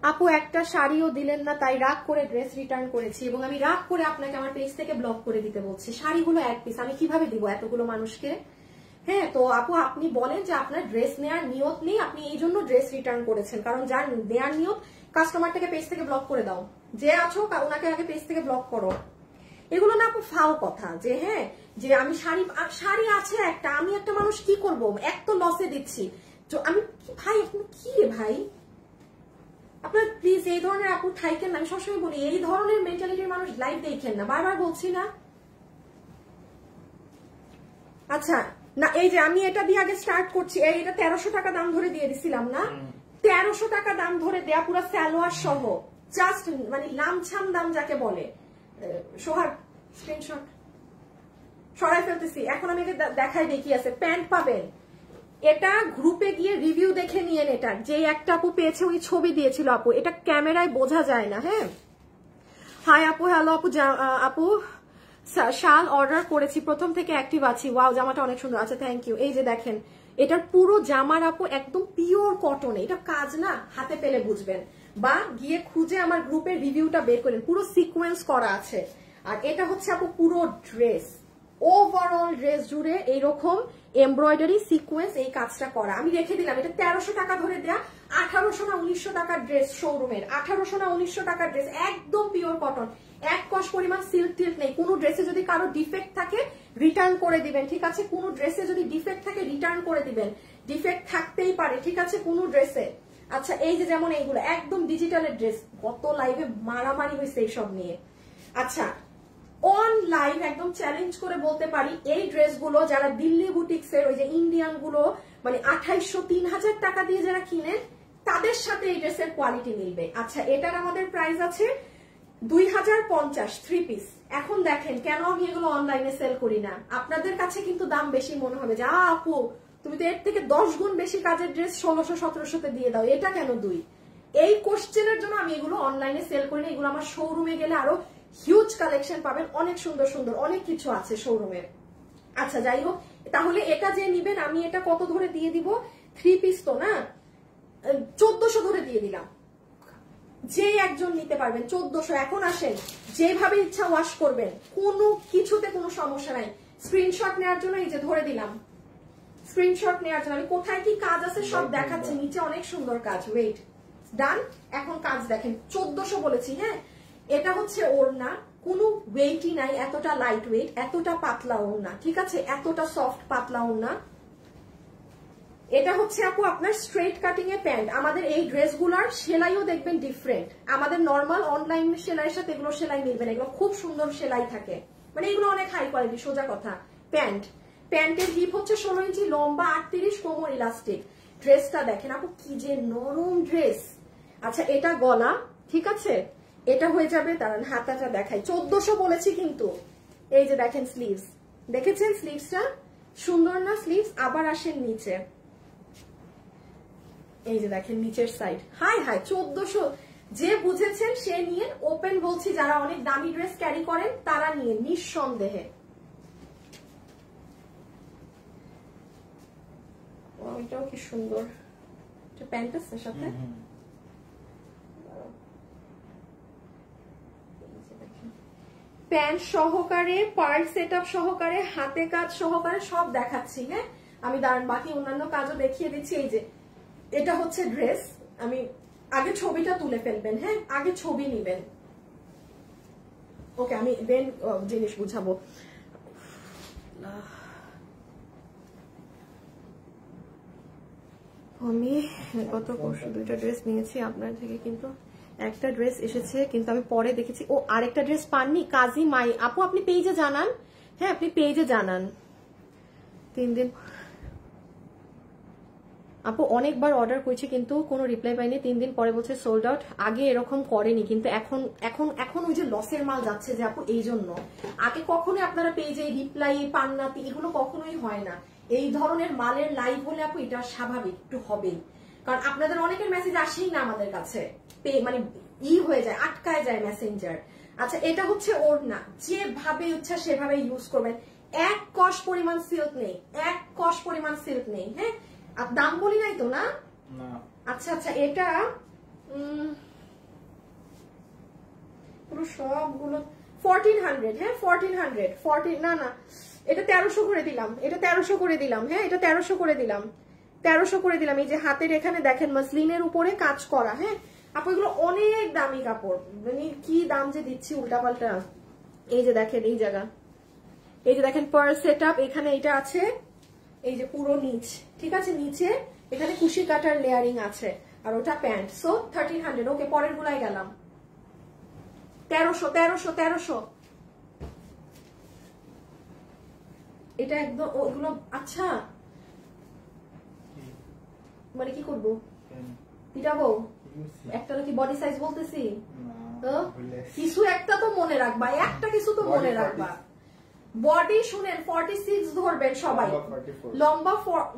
আপু একটা শাড়িও দিলেন না, তাই রাগ করে ড্রেস রিটার্ন করেছি, এবং আমি রাগ করে আপনাকে আমার পেজ থেকে ব্লক করে দিতে বলছি। শাড়িগুলো এক পিস আমি কিভাবে দিব এতগুলো মানুষকে? হ্যাঁ, তো আপু আপনি বলেন যে আপনার ড্রেস নেওয়ার নিয়ত নেই, আপনি এই জন্য ড্রেস রিটার্ন করেছেন, কারণ যার নেওয়ার নিয়ত, কাস্টমারটাকে পেজ থেকে ব্লক করে দাও। যে আছো ওনাকে আগে পেজ থেকে ব্লক করো। এগুলো না আপু ফাও কথা, যে হ্যাঁ যে আমি শাড়ি আছে একটা, আমি একটা মানুষ কি করব, এক তো লসে দিচ্ছি। তো আমি ভাই, আপনি কি রে ভাই, আপনার প্লিজ এই ধরনের আপু থাইকেন না। আমি সবসময় বলি এই ধরনের মেন্টালিটির মানুষ লাইভ দেখেন না, বারবার বলছি না। আচ্ছা না, এই যে আমি এটা দিয়ে আগে স্টার্ট করছি, এটা 1300 টাকা দাম ধরে দিয়ে দিছিলাম না, 1300 টাকা দাম ধরে দেয়া, পুরো সালোয়ার সহ, জাস্ট মানে লামছাম দাম যাকে বলে। সোহাগ স্ক্রিনশট সরাই ফেলতেছি। এখন আমি দেখাই দেখি আছে, প্যান্ট পাবেন। এটা গ্রুপে গিয়ে রিভিউ দেখে নিয়েন। এটা যে একটা আপু পেয়েছে ওই ছবি দিয়েছিল আপু, এটা ক্যামেরায় বোঝা যায় না। হ্যাঁ, হাই আপু, হ্যালো আপু। আপু শাল অর্ডার করেছি, প্রথম থেকে অ্যাক্টিভ আছি। ওয়াও, জামাটা অনেক সুন্দর। আচ্ছা থ্যাংক ইউ। এই যে দেখেন, এটার পুরো জামার আপু একদম পিওর কটন, এটা কাজ না হাতে পেলে বুঝবেন, বা গিয়ে খুঁজে আমার গ্রুপের রিভিউটা বের করেন, পুরো সিকোয়েন্স করা আছে। আর এটা হচ্ছে আপু পুরো ড্রেস, ওভারঅল ড্রেস জুড়ে এইরকম এমব্রয়ডারি সিকোয়েন্স এই কাজটা করা। আমি রেখে দিলাম, এটা 1300 টাকা ধরে দেয়া, 1800 না 1900 টাকার ড্রেস শোরুমের, 1800 না 1900 টাকার ড্রেস, একদম পিওর কটন, এক কষ পরিমাণ সিল্ক টিল্ক নেই। কোনো ড্রেসে যদি কারো ডিফেক্ট থাকে রিটার্ন করে দিবেন, ঠিক আছে? কোনো ড্রেসে যদি ডিফেক্ট থাকে রিটার্ন করে দিবেন, ডিফেক্ট থাকতেই পারে, ঠিক আছে, কোনো ড্রেসে। আচ্ছা, এই যে যেমন এইগুলো একদম ডিজিটালের ড্রেস, কত লাইভে মারামারি হয়েছে এইসব নিয়ে। আচ্ছা, অন লাইভ একদম চ্যালেঞ্জ করে বলতে পারি, এই ড্রেসগুলো যারা দিল্লি বুটিক্সের ওই যে ইন্ডিয়ান গুলো মানে 2800-3000 টাকা দিয়ে যারা কিনেন, তাদের সাথে এই ড্রেসের কোয়ালিটি মিলবে। আচ্ছা, এটার আমাদের প্রাইস আছে 2050 3 পিস। এখন দেখেন কেন আমি এগুলো অনলাইনে সেল করি না, আপনাদের কাছে কিন্তু দাম বেশি মনে হবে, যে আপু তুমি তো এর থেকে 10 গুণ বেশি কাজের ড্রেস 1600-1700 দিয়ে দাও, এটা কেন 2? এই কোশ্চেনের জন্য আমি এগুলো অনলাইনে সেল করি না। এগুলো আমার শোরুমে গেলে আরো হিউজ কালেকশন পাবেন, অনেক সুন্দর সুন্দর অনেক কিছু আছে শোরুমে। আচ্ছা যাই হোক, তাহলে এটা যে নিবেন, আমি এটা কত ধরে দিয়ে দিব? 3 পিস তো না, 1400 ধরে দিয়ে দিলাম। যে একজন নিতে পারবেন 1400। এখন আসেন, যেভাবে ইচ্ছা ওয়াশ করবেন, কোনো কিছুতে কোনো সমস্যা নাই। স্ক্রিনশট নেওয়ার জন্য এই যে ধরে দিলাম, স্ক্রিনশট নেওয়ার জন্য আমি কোথায় কি কাজ আছে সব দেখাচ্ছি, নিচে অনেক সুন্দর কাজ। ওয়েট, ডান। এখন কাজ দেখেন, 1400 বলেছি। হ্যাঁ, এটা হচ্ছে ওড়না, কোনো ওয়েটই নাই, এতটা লাইট ওয়েট, এতটা পাতলা ওড়না, ঠিক আছে, এতটা সফট পাতলা ওড়না। এটা হচ্ছে আপু আপনার স্ট্রেট কাটিং এ প্যান্ট। আমাদের এই ড্রেসগুলোর সেলাইও দেখবেন ডিফারেন্ট, আমাদের নর্মাল অনলাইন সেলাইয়ের সাথে এগুলো সেলাই মিলবে না, এগুলো খুব সুন্দর সেলাই থাকে, মানে এগুলো অনেক হাই কোয়ালিটি। সোজা কথা, প্যান্টের হিপ হচ্ছে 16 ইঞ্চি, লম্বা 38, কোমর ইলাস্টিক। ড্রেসটা দেখেন আপু কি যে নরম ড্রেস। আচ্ছা এটা গলা, ঠিক আছে, এটা হয়ে যাবে, দাঁড়ান হাতাটা দেখাই, 1400 বলেছি কিন্তু। এই যে দেখেন স্লিভস, দেখেছেন স্লিভসটা সুন্দর না? স্লিভস আবার আসেন নিচে, এই যে দেখেন নিচের সাইড, হাই 1400। যে বুঝেছেন সে নিয়ে, ওপেন বলছি, যারা অনেক দামি ড্রেস ক্যারি করেন তারা নিয়ে নিঃসন্দেহে। এটাও কি সুন্দর, প্যান্ট আছে সাথে, প্যান্ট সহকারে, পার্ল সেটআপ সহকারে, হাতে কাজ সহকারে সব দেখাচ্ছি। হ্যাঁ আমি দাঁড়ান বাকি অন্যান্য কাজও দেখিয়ে দিচ্ছি। এই যে এটা হচ্ছে ড্রেস, আমি আগে ছবিটা তুলে ফেলবেন, হ্যাঁ আগে ছবি নিবেন। ওকে আমি দেন জিনিস বুঝাবো। আমি গত পরশু 2টা ড্রেস নিয়েছি আপনার থেকে, কিন্তু একটা ড্রেস এসেছে, কিন্তু আমি পরে দেখেছি ও আরেকটা ড্রেস পাননি। কাজী মাই আপু আপনি পেজে জানান, হ্যাঁ আপনি পেজে জানান। 3 দিন আপু অনেকবার অর্ডার করেছি কিন্তু কোনো রিপ্লাই পাইনি, 3 দিন পরে বলছে সোল্ড আউট। আগে এরকম করেনি, কিন্তু এখন এখন এখন ওই যে লসের মাল যাচ্ছে যে আপু, এই জন্য। আগে কখনোই আপনারা পেজে রিপ্লাই পান না, এগুলো কখনোই হয় না। এই ধরনের মালের লাইভ হলে আপু এটা স্বাভাবিক একটু হবেই, কারণ আপনাদের অনেকের মেসেজ আসেই না আমাদের কাছে, মানে হয়ে যায়, আটকায় যায় মেসেঞ্জার। আচ্ছা এটা হচ্ছে ওড়না, যেভাবে ইচ্ছা সেভাবে ইউজ করবেন, 1 কষ পরিমাণ সিল্ক নেই, 1 কষ পরিমাণ সিল্ক নেই। হ্যাঁ দাম বলি নাই তো না? আচ্ছা আচ্ছা এটা পুরো সবগুলো 1400, হ্যাঁ 1400, না না এটা 1300 করে দিলাম, এটা 1300 করে দিলাম, হ্যাঁ এটা 1300 করে দিলাম, 1300 করে দিলাম। এই যে হাতের এখানে দেখেন মাসলিনের উপরে কাজ করা, হ্যাঁ আপু এগুলো অনেক দামি কাপড়, মানে কি দাম যে দিচ্ছি উল্টাপাল্টা। এই যে দেখেন এই জায়গা, এই যে দেখেন পার্ল সেটআপ, এখানে এটা আছে, এই যে পুরো নিচ, ঠিক আছে, নিচে এখানে কুশি কাটার লেয়ারিং আছে, আর ওটা প্যান্ট। সো 1300। ওকে পরের গুলাই গেলাম, 1300। এটা একদম ওগুলো। আচ্ছা মানে কি করবো, পিটাবো একটা নাকি বডি সাইজ বলতেছি, কিছু একটা তো মনে রাখবা, একটা কিছু তো মনে রাখবা। বডি শুনেন 46 ধরবেন সবাই,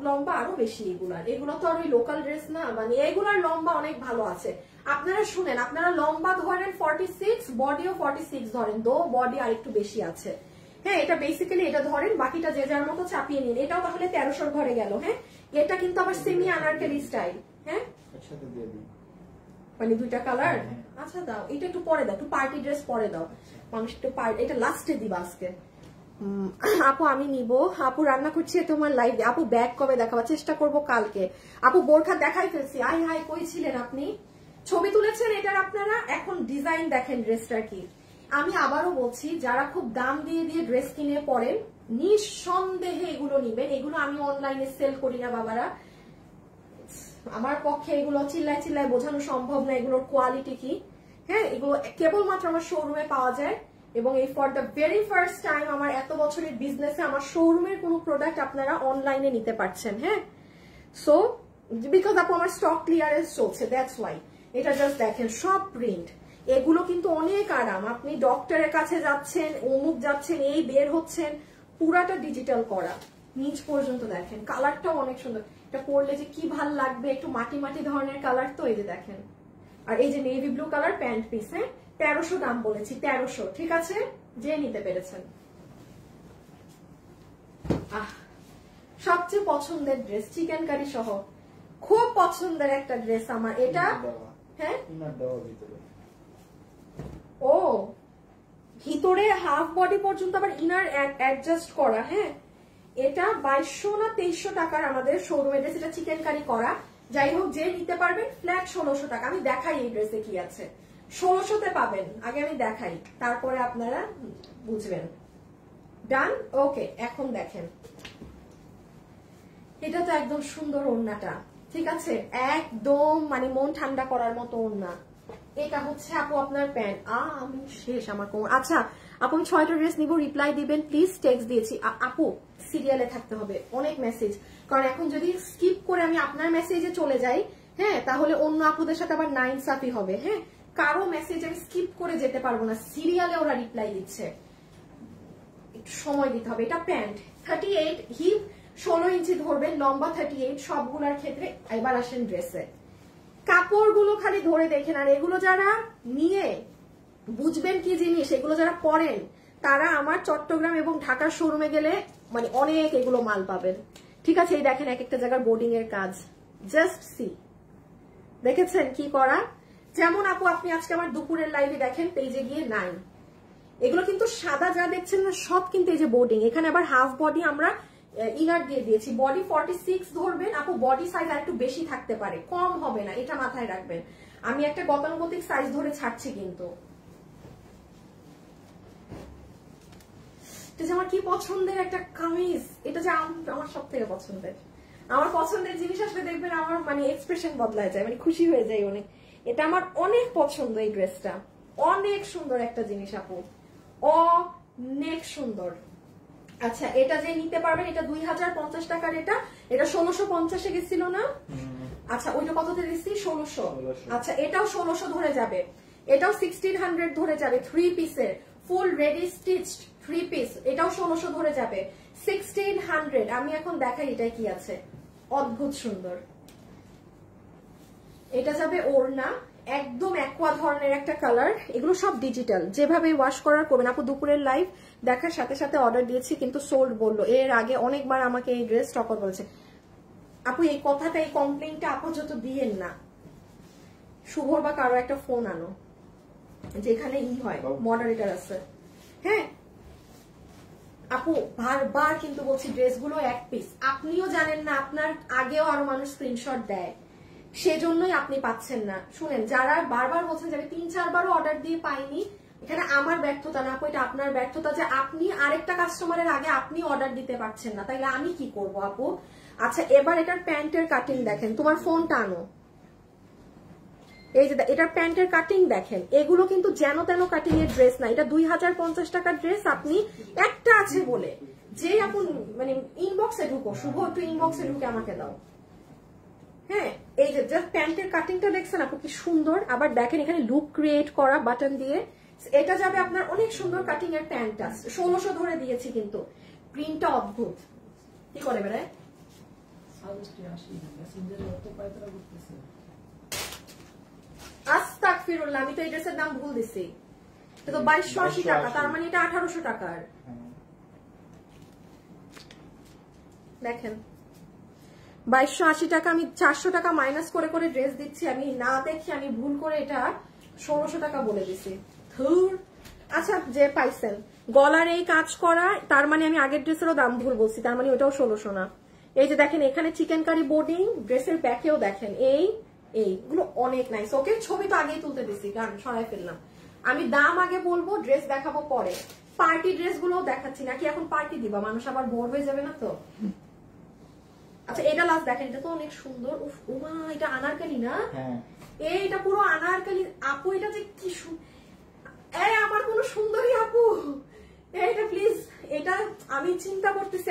লম্বা আরো বেশি। এগুলো তো আর ওই লোকাল ড্রেস না, মানে এগুলার লম্বা অনেক ভালো আছে। আপনারা শুনেন, আপনারা লম্বা ধরেন 46, বডিও 46 ধরেন, দো বডি আর একটু বেশি আছে। হ্যাঁ এটা বেসিক্যালি এটা ধরেন, বাকিটা যে যার মতো চাপিয়ে নিন। এটাও তাহলে 1300 ঘরে গেল। হ্যাঁ এটা কিন্তু আবার সেমি আনারকলি স্টাইল, হ্যাঁ মানে 2টা কালার। আচ্ছা দাও, এটা একটু পরে দাও, একটু পার্টি ড্রেস পরে দাও, মানুষ একটু এটা লাস্টে দিবা আজকে। আপু আমি নিব, আপু রান্না করছি তোমার লাইভে, আপু ব্যাগ কবে দেখাবার চেষ্টা করব কালকে। আপু বোরখা দেখাই ফেলছি, আই হাই কই ছিলেন আপনি, ছবি তুলেছেন এটার আপনারা, এখন ডিজাইন দেখেন ড্রেসটা কি। আমি আবারও বলছি, যারা খুব দাম দিয়ে দিয়ে ড্রেস কিনে পরেন নিঃসন্দেহে এগুলো নিবেন। এগুলো আমি অনলাইনে সেল করি না বাবারা, আমার পক্ষে এগুলো চিল্লায় চিল্লায় বোঝানো সম্ভব না এগুলোর কোয়ালিটি কি। হ্যাঁ এগুলো কেবলমাত্র আমার শোরুমে পাওয়া যায়, এবং এই for the very first time আমার এত বছরের বিজনেসে আমার শোরুমের কোনো প্রোডাক্ট আপনারা অনলাইনে নিতে পারছেন। হ্যাঁ সো বিকজ আপু আমার স্টক ক্লিয়ারেন্স চলছে, দ্যাটস ওয়াই। এটা জাস্ট দেখেন সব প্রিন্ট, এগুলো কিন্তু অনেক আরাম। আপনি ডক্টরের কাছে যাচ্ছেন, অমুক যাচ্ছেন, এই বের হচ্ছেন, পুরাটা ডিজিটাল করা, নিচ পর্যন্ত দেখেন। কালারটাও অনেক সুন্দর, এটা পরলে যে কি ভাল লাগবে, একটু মাটি মাটি ধরনের কালার তো। এই যে দেখেন, আর এই যে navy blue colour pant piece. হ্যাঁ 1300 দাম বলেছি, 1300, ঠিক আছে, যে নিতে পেরেছেন। সবচেয়ে পছন্দের ড্রেস, চিকেন কারি সহ, খুব পছন্দের একটা ড্রেস আমার এটা। হ্যাঁ ও ভিতরে হাফ বডি পর্যন্ত আবার ইনার অ্যাডজাস্ট করা। হ্যাঁ এটা 2200 না 2300 টাকার আমাদের শোরুমে ড্রেস, এটা চিকেন কারি করা। যাই হোক যে নিতে পারবেন ফ্ল্যাট 1600 টাকা। আমি দেখাই এই ড্রেসে কি আছে, 1600-তে পাবেন, আগে আমি দেখাই তারপরে আপনারা বুঝবেন। ডান, ওকে। এখন দেখেন এটা তো একদম সুন্দর ওড়নাটা, ঠিক আছে, একদম মানে মন ঠান্ডা করার মতো ওড়না। এটা হচ্ছে আপু আপনার প্যান্ট। আমি শেষ আমার কোমর। আচ্ছা আপু আমি 6টা ড্রেস নিব, রিপ্লাই দিবেন প্লিজ, টেক্সট দিয়েছি। আপু সিরিয়ালে থাকতে হবে, অনেক মেসেজ, কারণ এখন যদি স্কিপ করে আমি আপনার মেসেজে চলে যাই, হ্যাঁ, তাহলে অন্য আপুদের সাথে আবার নাইনসাফি হবে। হ্যাঁ, কারো মেসেজ আমি স্কিপ করে যেতে পারবো না, সিরিয়ালে ওরা রিপ্লাই দিচ্ছে, একটু সময় দিতে হবে। এটা প্যান্ট 38 হিপ 16 ইঞ্চি ধরবেন, লম্বা 38 সবগুলোর ক্ষেত্রে। এবার আসেন ড্রেসে, কাপড়গুলো খালি ধরে দেখেন, আর এগুলো যারা নিয়ে বুঝবেন কি জিনিস, এগুলো যারা পরেন তারা আমার চট্টগ্রাম এবং ঢাকার শোরুমে গেলে মানে অনেক এগুলো মাল পাবেন, ঠিক আছে। এই দেখেন এক একটা জায়গার বোর্ডিং এর কাজ, জাস্ট সি, দেখেছেন কি করা। যেমন আপু আপনি আজকে আমার দুপুরের লাইভে দেখেন পেজে গিয়ে নাই, এগুলো কিন্তু সাদা যা দেখছেন না সব কিন্তু এই যে বোর্ডিং। এখানে আবার হাফ বডি আমরা ইনার দিয়ে দিয়েছি, বডি 46 ধরবেন আপু, বডি সাইজ আর একটু বেশি থাকতে পারে, কম হবে না, এটা মাথায় রাখবেন। আমি একটা গতানুগতিক সাইজ ধরে ছাড়ছি কিন্তু। এটা যে আমার কি পছন্দের একটা কামিজ, এটা যে আমার সব থেকে পছন্দের। আমার পছন্দের জিনিস আসলে দেখবেন আমার মানে এক্সপ্রেশন বদলায় যায়, মানে খুশি হয়ে যায় অনেক। এটা আমার অনেক পছন্দ, এই ড্রেসটা অনেক সুন্দর একটা জিনিস আপু, অনেক সুন্দর। আচ্ছা এটা যে নিতে পারবেন, এটা 2050 টাকার, এটা 1650-এ গেছিল না? আচ্ছা ওইটা কততে দিচ্ছি? 1600। আচ্ছা এটাও 1600 ধরে যাবে, এটাও 1600 ধরে যাবে, 3 পিসের ফুল রেডি স্টিচড 3 পিস, এটাও 1600 ধরে যাবে, 1600। আমি এখন দেখাই এটা কি আছে, অদ্ভুত সুন্দর। এটা যাবে ওড়না, একদম অ্যাকোয়া ধরনের একটা কালার। এগুলো সব ডিজিটাল, যেভাবে ওয়াশ করার করবেন। আপু দুপুরের লাইভ দেখার সাথে সাথে অর্ডার দিয়েছি কিন্তু সোল্ড বললো, এর আগে অনেকবার আমাকে এই ড্রেস স্টক বলেছে। আপু এই কথাটা, এই কমপ্লেইনটা আপাতত দিয়েন না, শুভর বা কারো একটা ফোন আনো যেখানে হয় মডারেটর আছে। হ্যাঁ আপু বারবার কিন্তু বলছি ড্রেসগুলো এক পিস, আপনিও জানেন না, আপনার আগেও আরো মানুষ স্ক্রিনশট দেয়, সেজন্যই আপনি পাচ্ছেন না। শুনেন, যারা বারবার বলছেন যে আমি 3-4 বারও অর্ডার দিয়ে পাইনি, এখানে আমার ব্যর্থতা না, এটা আপনার ব্যর্থতা যে আপনি আরেকটা কাস্টমারের আগে আপনি অর্ডার দিতে পারছেন না, তাইলে আমি কি করব আপু। আচ্ছা এবার এটার প্যান্টের কাটিং দেখেন, তোমার ফোনটা আনো, এই যে এটার প্যান্টের কাটিং দেখেন, এগুলো কিন্তু যেন তেন কাটিং এর ড্রেস না, এটা 2050 টাকার ড্রেস। আপনি একটা আছে বলে যে আপু মানে ইনবক্সে ঢুকো, শুভ একটু ইনবক্সে ঢুকে আমাকে দাও। হ্যাঁ এই যে জাস্ট প্যান্টের কাটিংটা দেখছেন আপু কি সুন্দর, আবার দেখেন এখানে লুক ক্রিয়েট করা বাটন দিয়ে, এটা যাবে আপনার অনেক সুন্দর কাটিং এর প্যান্টটা, 1600 ধরে দিয়েছি কিন্তু প্রিন্টটা অদ্ভুত। কি করে বেড়ায় আস্তাগফিরুল্লাহ, আমি তো এই ড্রেসের দাম ভুল দিছি, এটা তো 2280 টাকা, তার মানে এটা 1800 টাকার। দেখেন 2280 টাকা, আমি 400 টাকা মাইনাস করে করে ড্রেস দিচ্ছি, আমি না দেখি আমি ভুল করে এটা 1600 টাকা বলে দিছি। আচ্ছা যে পাইছেন গলার এই কাজ করা, তার মানে আমি আগের ড্রেসেরও দাম ভুল বলছি, তার মানে ওটাও 1600 না। এই যে দেখেন এখানে চিকেন কারি বোর্ডিং, ড্রেসের ব্যাকেও দেখেন এইগুলো অনেক নাইস। ওকে ছবি তো আগেই তুলতে দিছি, গান সরাই ফেললাম। আমি দাম আগে বলবো, ড্রেস দেখাবো পরে। পার্টি ড্রেস গুলোও দেখাচ্ছি, নাকি এখন পার্টি দিবা, মানুষ আবার বোর হয়ে যাবে না তো। আচ্ছা এটা লাস্ট দেখেন, এটা তো অনেক সুন্দর। উফ ওমা, এটা আনারকলি না? এটা পুরো আনারকলি আপু, এটা যে কি আমার কোন সুন্দরী আপু, এটা প্লিজ, এটা আমি চিন্তা করতেছি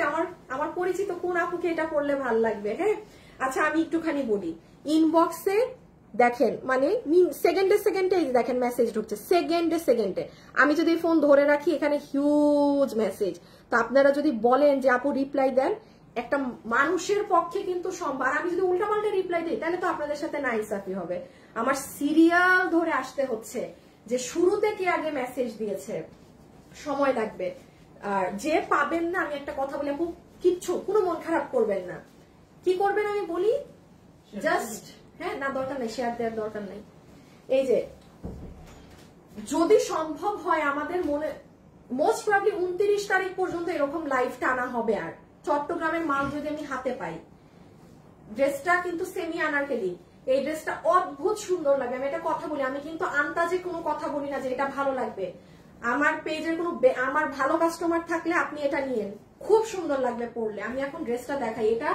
আমার পরিচিত কোন আপুকে এটা করলে ভাল লাগবে। হ্যাঁ আচ্ছা আমি একটুখানি বলি, ইনবক্সে দেখেন মানে সেকেন্ডে দেখেন মেসেজ ঢুকছে, সেকেন্ডে। আমি যদি ফোন ধরে রাখি এখানে হিউজ মেসেজ, তো আপনারা যদি বলেন যে আপু রিপ্লাই দেন, একটা মানুষের পক্ষে কিন্তু সম্ভব। আমি যদি উল্টাপাল্টা রিপ্লাই দিই তাহলে তো আপনাদের সাথে নাইনসাফি হবে। আমার সিরিয়াল ধরে আসতে হচ্ছে যে শুরুতে কে আগে মেসেজ দিয়েছে, সময় লাগবে। আর যে পাবেন না, আমি একটা কথা বলি আপু, কিচ্ছু কোনো মন খারাপ করবেন না। কি করবেন আমি বলি, জাস্ট হ্যাঁ না দরকার নেই, শেয়ার দেওয়ার দরকার নেই। এই যে যদি সম্ভব হয় আমাদের মনে মোস্ট প্রবাবলি 29 তারিখ পর্যন্ত এরকম লাইভ টানা হবে, আর চট্টগ্রামের মাল যদি আমি হাতে পাই। ড্রেসটা কিন্তু সেমি আনারকলি, এই ড্রেসটা অদ্ভুত সুন্দর লাগে। আমি একটা কথা বলি, আমি কিন্তু আন্তাজে কোনো কথা বলি না যে এটা ভালো লাগবে। আমার পেজের কোনো আমার ভালো কাস্টমার থাকলে আপনি এটা নিয়েন, খুব সুন্দর লাগবে পরলে। আমি এখন ড্রেসটা দেখাই, এটা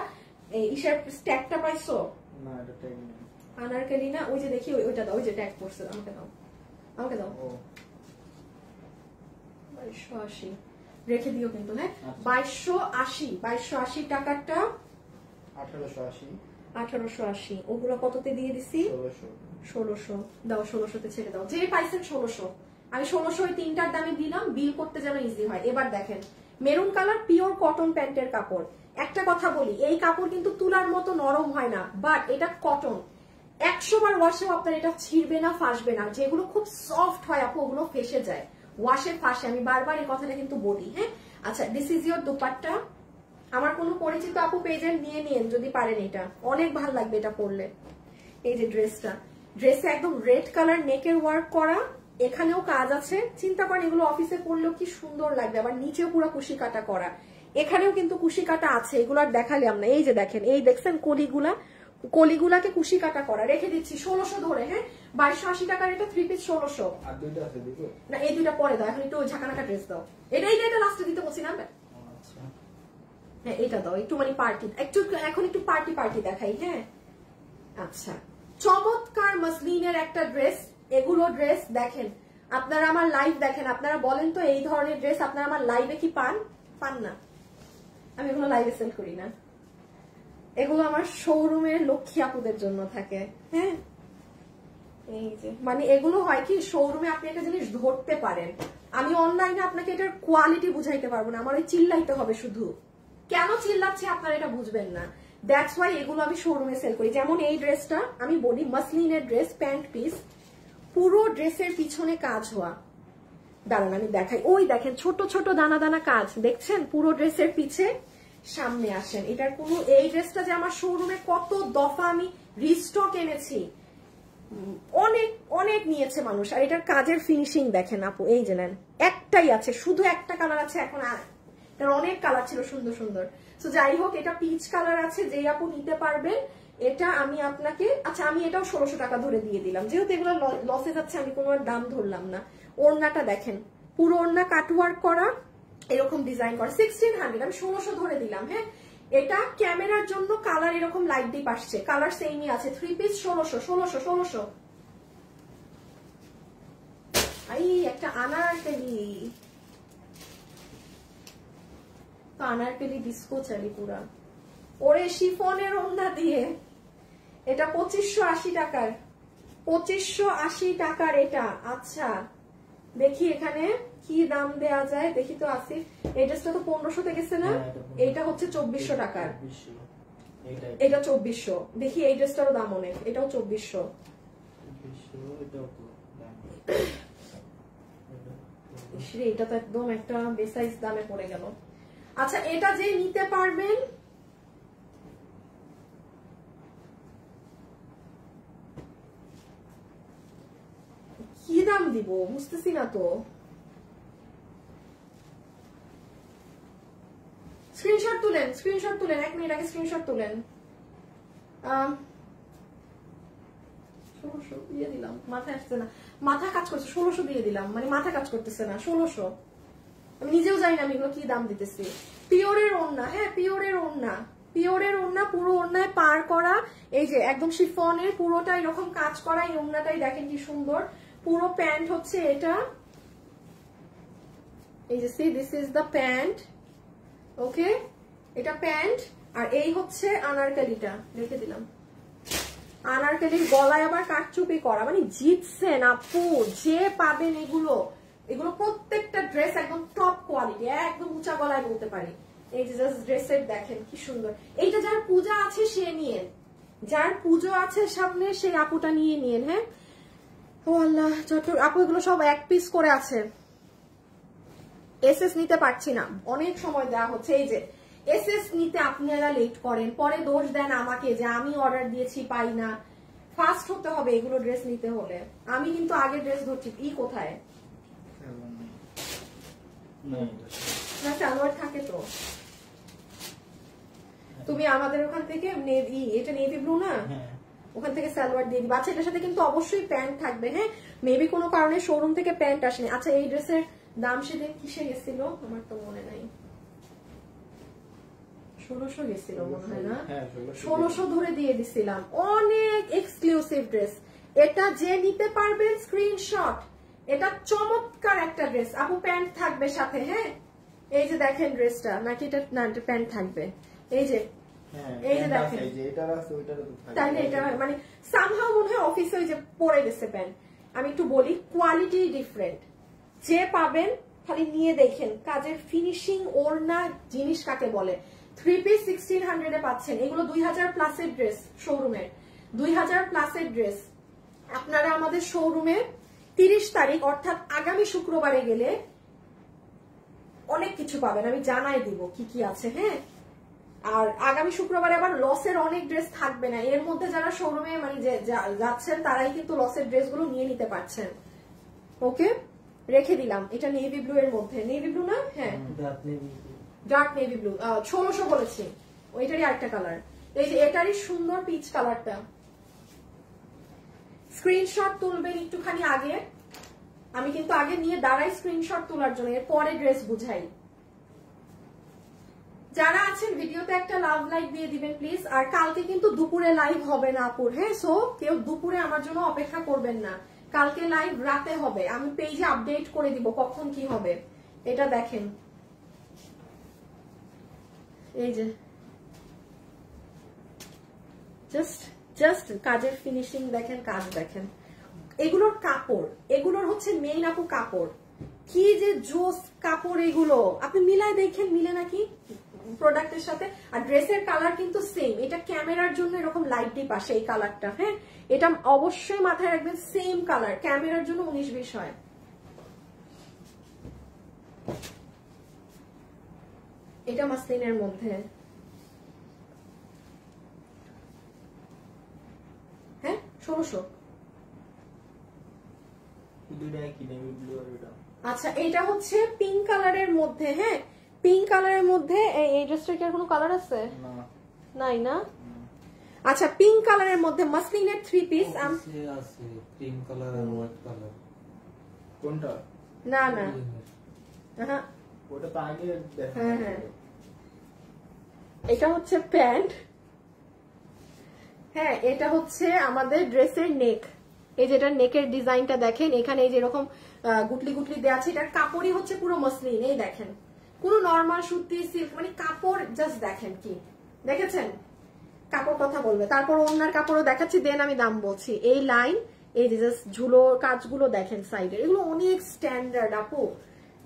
এই ইশার স্ট্যাগটা পাইছো? না এটা ট্যাগ নেই। আনারকলি না, ওই যে দেখি ওইটা দাও, ওই যে ট্যাগ করছে, আমাকে দাও, আমাকে দাও। 2280 রেখে দিও কিন্তু, হ্যাঁ 2280 টাকাটা 1880 ওগুলো কততে দিয়ে দিছি? 1600 দাও, 1600তে ছেড়ে দাও, যে পাইছেন 1600। আমি 1600 ওই তিনটার দামে দিলাম, বিল করতে যেন ইজি হয়। এবার দেখেন মেরুন কালার পিওর কটন প্যান্টের কাপড়। একটা কথা বলি, এই কাপড় কিন্তু তুলার মতো নরম হয় না, বাট এটা কটন, 100 বার ওয়াশেও আপনার এটা ছিঁড়বে না, ফাঁসবে না। যেগুলো খুব সফট হয় আপু ওগুলো ফেসে যায়, ওয়াশে ফাঁসে, আমি বারবার এই কথাটা কিন্তু বলি। হ্যাঁ আচ্ছা, দিস ইজ ইয়োর দুপাট্টা। আমার কোনো পরিচিত আপু পেজে নিয়ে নিন যদি পারেন, এটা অনেক ভালো লাগবে এটা পরলে। এই যে ড্রেসে একদম রেড কালার নেকের ওয়ার্ক করা, এখানেও কাজ আছে। চিন্তা করেন এগুলো অফিসে পরলেও কি সুন্দর লাগবে, আবার নিচেও পুরো কুশি কাটা করা, এখানেও কিন্তু কুশি কাটা আছে, এগুলো আর দেখালাম না। এই যে দেখেন, এই দেখছেন কলিগুলাকে কুশি কাটা করা। রেখে দিচ্ছি 1600 ধরে, হ্যাঁ 2280 টাকার এটা 3 পিস 1600। আর দুইটা আছে দেখো না, এই দুইটা পরে দাও, এখন একটু ঝাঁকানাকা ড্রেস দাও। এটা লাস্টে দিতে বলছি না। আচ্ছা হ্যাঁ এটা দাও, একটু মানে পার্টি, এখন একটু পার্টি দেখাই। হ্যাঁ আচ্ছা, চমৎকার মাসলিনের একটা ড্রেস। এগুলো ড্রেস দেখেন, আপনারা আমার লাইভ দেখেন, আপনারা বলেন তো এই ধরনের ড্রেস আপনারা আমার লাইভে কি পান না? আমি এগুলো লাইভে সেল করি না, এগুলো আমার শোরুমের লক্ষ্মী আপুদের জন্য থাকে। হ্যাঁ এই যে মানে এগুলো হয় কি, শোরুমে আপনি একটা জিনিস ধরতে পারেন, আমি অনলাইনে আপনাকে এটার কোয়ালিটি বুঝাইতে পারবো না, আমার ওই চিল্লাইতে হবে শুধু। কেন চিল্লাচ্ছে আপনারা এটা বুঝবেন না, দ্যাটস ওয়াই এগুলো আমি শোরুমে সেল করি। যেমন এই ড্রেসটা আমি বলি মাসলিনের ড্রেস, প্যান্ট পিস, পুরো ড্রেসের পিছনে কাজ হওয়া। দাঁড়ান আমি দেখাই, ওই দেখেন ছোট ছোট দানা দানা কাজ দেখছেন পুরো ড্রেসের পিছে। সামনে আসেন, এটার কোনো, এই ড্রেসটা যে আমার শোরুমে কত দফা আমি রিস্টক এনেছি, অনেক নিয়েছে মানুষ। আর এটার কাজের ফিনিশিং দেখেন আপু, এই যে নেন, একটাই আছে, শুধু একটা কালার আছে এখন, এটার অনেক কালার ছিল সুন্দর সুন্দর। তো যাই হোক, এটা পিচ কালার আছে, যেই আপু নিতে পারবেন এটা আমি আপনাকে, আচ্ছা আমি এটাও 1600 টাকা ধরে দিয়ে দিলাম, যেহেতু এগুলো লসে যাচ্ছে আমি কোনো দাম ধরলাম না। ওড়নাটা দেখেন, পুরো ওড়না কাটওয়ার্ক করা, এরকম ডিজাইন করা, 1600, আমি 1600 ধরে দিলাম। হ্যাঁ এটা ক্যামেরার জন্য কালার এরকম লাইট ডিপ আসছে, কালার সেমই আছে, 3 পিস 1600। এই একটা আনারকলি ডিস্কো চালি পুরা, ওরে শিফনের ওড়না দিয়ে, এটা 2580 টাকার, 2580 টাকার এটা। আচ্ছা দেখি এখানে কি দাম দেয়া যায়, দেখি তো আসি। এই ড্রেসটা তো 1500 তে গেছে না, এইটা হচ্ছে 2400 টাকার, এটা 2400। দেখি এই ড্রেসটারও দাম অনেক, এটাও 2400। এটা তো একদম একটা বেসাইজ দামে পড়ে গেল। আচ্ছা এটা যে নিতে পারবেন, কি দাম দিব বুঝতেছি না তো। স্ক্রিনশট তুলেন, 1 মিনিট আগে স্ক্রিনশট তুলেন। 1600 দিয়ে দিলাম, মাথায় আসছে না, মাথা কাজ করছে, 1600 দিয়ে দিলাম, মানে মাথা কাজ করতেছে না, 1600। আমি নিজেও জানি না আমি এগুলো কি দাম দিতেছি। পিওরের ওড়না, হ্যাঁ পিওরের ওড়না, পুরো ওড়নায় পার করা, এই যে একদম শিফনের পুরোটা এরকম কাজ করা, এই ওড়নাটাই দেখেন কি সুন্দর। পুরো প্যান্ট হচ্ছে এটা, এই যে see this is the pant, okay এটা প্যান্ট। আর এই হচ্ছে আনারকলিটা, রেখে দিলাম। আনারকলির গলায় আবার কাটচুপি করা, মানে জিতছেন আপু, যে পাবেন এগুলো প্রত্যেকটা ড্রেস একদম টপ কোয়ালিটি, একদম উঁচা গলায় বলতে পারি। এই যে জাস্ট ড্রেসের দেখেন কি সুন্দর। এইটা যার পূজা আছে সে নিয়েন, যার পুজো আছে সামনে সেই আপুটা নিয়ে নিয়েন। হ্যাঁ ও আল্লাহ, আপু এগুলো সব 1 পিস করে আছে, এসএস নিতে পারছি না, অনেক সময় দেওয়া হচ্ছে। এই যে এসএস নিতে আপনারা লেট করেন, পরে দোষ দেন আমাকে যে আমি অর্ডার দিয়েছি পাই না। ফাস্ট হতে হবে এগুলো ড্রেস নিতে হলে। আমি কিন্তু আগে ড্রেস ধরছি। কোথায় না সালোয়ার থাকে তো, তুমি আমাদের ওখান থেকে এটা নেভি ব্লু না, ওখান থেকে সালোয়ার দিয়ে দিবা। আচ্ছা এটার সাথে কিন্তু অবশ্যই প্যান্ট থাকবে। হ্যাঁ মেবি কোনো কারণে শোরুম থেকে প্যান্ট আসেনি। আচ্ছা এই ড্রেসের দাম সেদিন কিসে গেছিল আমার তো মনে নাই, 1600 গেছিল মনে হয় না? হ্যাঁ 1600 ধরে দিয়ে দিছিলাম। অনেক এক্সক্লুসিভ ড্রেস। এটা যে নিতে পারবেন স্ক্রিনশট। এটা চমৎকার একটা ড্রেস। আপু প্যান্ট থাকবে সাথে, হ্যাঁ এই যে দেখেন ড্রেসটা, নাকি এটা না প্যান্ট থাকবে, এই যে এই যে দেখেন, তাহলে এটা মানে সামহাউ মনে হয় অফিসে ওই যে পরে গেছে প্যান্ট। আমি একটু বলি কোয়ালিটি ডিফারেন্ট, যে পাবেন খালি নিয়ে দেখেন কাজের ফিনিশিং, ওড়না জিনিস কাকে বলে। 3 পিস 1600 এ পাচ্ছেন। এগুলো 2000 প্লাসের ড্রেস, শোরুমের 2000 প্লাসের ড্রেস। আপনারা আমাদের শোরুমে 30 তারিখ অর্থাৎ আগামী শুক্রবারে গেলে অনেক কিছু পাবেন, আমি জানাই দিব কি কি আছে। হ্যাঁ, আর আগামী শুক্রবারে আবার লসের অনেক ড্রেস থাকবে না। এর মধ্যে যারা শোরুমে মানে যাচ্ছেন তারাই কিন্তু লসের ড্রেসগুলো নিয়ে নিতে পারছেন। ওকে, রেখে দিলাম। এটা নেভি ব্লু এর মধ্যে, নেভি ব্লু না? হ্যাঁ, ডার্ক নেভি ব্লু। 1600 বলেছি, ওইটারই আরেকটা কালার। এই যে এটারই সুন্দর পিচ কালারটা। স্ক্রিনশট তুলবেন একটুখানি আগে, আমি কিন্তু আগে নিয়ে দাঁড়াই স্ক্রিনশট তোলার জন্য, এরপরে ড্রেস বুঝাই। যারা আছেন ভিডিওতে একটা লাভ লাইক দিয়ে দিবেন প্লিজ। আর কালকে কিন্তু দুপুরে লাইভ হবে না আপুর, হ্যাঁ, সো কেউ দুপুরে আমার জন্য অপেক্ষা করবেন না। কালকে লাইভ রাতে হবে, আমি পেজে আপডেট করে দিব কখন কি হবে। এটা দেখেন, এই যে জাস্ট কাজের ফিনিশিং দেখেন, কাজ দেখেন। এগুলোর কাপড়, এগুলোর হচ্ছে মেইন আপু কাপড়, কি যে জোস কাপড় এগুলো। আপনি মিলায় দেখেন মিলে নাকি প্রোডাক্টের সাথে। আর ড্রেসের কালার কিন্তু সেম। এটা ক্যামেরার জন্য এরকম লাইট ডিপ আসে এই কালারটা, হ্যাঁ, এটা অবশ্যই মাথায় রাখবেন সেম কালার, ক্যামেরার জন্য 19-20 হয়। এটা মাসলিনের মধ্যে, হ্যাঁ 1600। আচ্ছা, এটা হচ্ছে পিঙ্ক কালারের মধ্যে, হ্যাঁ পিঙ্ক কালারের মধ্যে। এই ড্রেসটার কি আর কোনো কালার আছে? নাই না? আচ্ছা, পিঙ্ক কালারের মধ্যে মাসলিনের 3 পিস আছে, পিঙ্ক কালার আর হোয়াইট কালার। কোনটা? না না, হ্যাঁ ওটা তো আগে দেখা। হ্যাঁ হ্যাঁ, এটা হচ্ছে প্যান্ট। হ্যাঁ, এটা হচ্ছে আমাদের ড্রেসের নেক। এই যে এটার নেকের ডিজাইনটা দেখেন, এখানে এই যে এরকম গুটলি গুটলি দেওয়া আছে। এটার কাপড়ই হচ্ছে পুরো মসলিন। এই দেখেন, কোনো নর্মাল সুতি সিল্ক মানে কাপড় জাস্ট দেখেন, কি দেখেছেন? কাপড় কথা বলবে। তারপর ওনার কাপড়ও দেখাচ্ছি, দেন আমি দাম বলছি। এই লাইন, এই যে জাস্ট ঝুলো কাজগুলো দেখেন সাইডে, এগুলো অনেক স্ট্যান্ডার্ড আপু।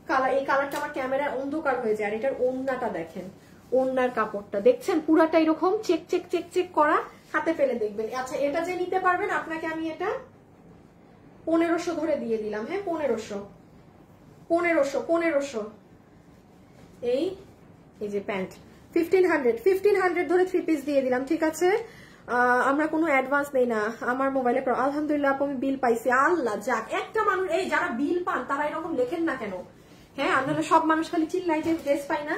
কালার, এই কালারটা আমার ক্যামেরায় অন্ধকার হয়ে যায়। আর এটার ওড়নাটা দেখেন, ওড়নার কাপড়টা দেখছেন পুরাটা এরকম চেক চেক চেক চেক করা, হাতে পেলে দেখবেন। আচ্ছা, এটা যে নিতে পারবেন আপনাকে আমি এটা 1500 ধরে দিয়ে দিলাম। হ্যাঁ 1500 এই যে প্যান্ট 1500 ধরে 3 পিস দিয়ে দিলাম, ঠিক আছে? আমরা কোনো অ্যাডভান্স নেই না আমার মোবাইলে। আলহামদুলিল্লাহ আপু আমি বিল পাইছি, আল্লাহ যাক। একটা মানুষ, এই যারা বিল পান তারা এরকম লেখেন না কেন? হ্যাঁ, আপনারা সব মানুষ খালি চিল্লাই যে ড্রেস পাই না,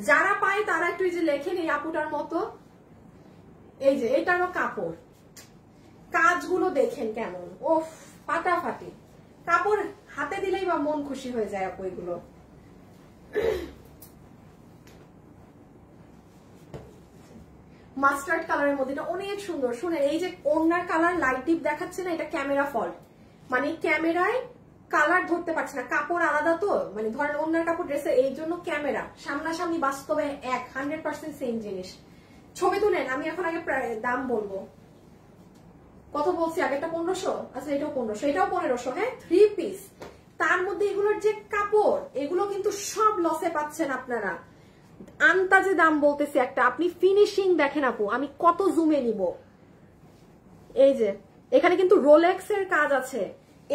যারা পায় তারা একটু যে লেখেন এই আপুটার মতো। এই যে এটারও কাপড়, কাজগুলো দেখেন কেমন, ওফ ফাটাফাটি কাপড়, হাতে দিলেই বা মন খুশি হয়ে যায় আপু এগুলো। মাস্টার্ড কালারের মধ্যে এটা অনেক সুন্দর। শুনে, এই যে ওড়নার কালার লাইট ডিপ দেখাচ্ছে না, এটা ক্যামেরা ফল্ট, মানে ক্যামেরায় কালার ধরতে পারছে না, কাপড় আলাদা তো, মানে ধরেন ওড়নার কাপড় ড্রেসে, এই জন্য ক্যামেরা সামনাসামনি বাস্তবে 100% সেম জিনিস। ছবি তুলেন, আমি এখন আগে দাম বলবো। কত বলছি আগেটা 1500, আচ্ছা এটাও 1500, এটাও 1500। হ্যাঁ 3 পিস, তার মধ্যে এগুলোর যে কাপড়, এগুলো কিন্তু সব লসে পাচ্ছেন আপনারা। আন্তাজে দাম বলতেছি একটা, আপনি ফিনিশিং দেখেন আপু, আমি কত জুমে নিব। এই যে এখানে কিন্তু রোলেক্স এর কাজ আছে,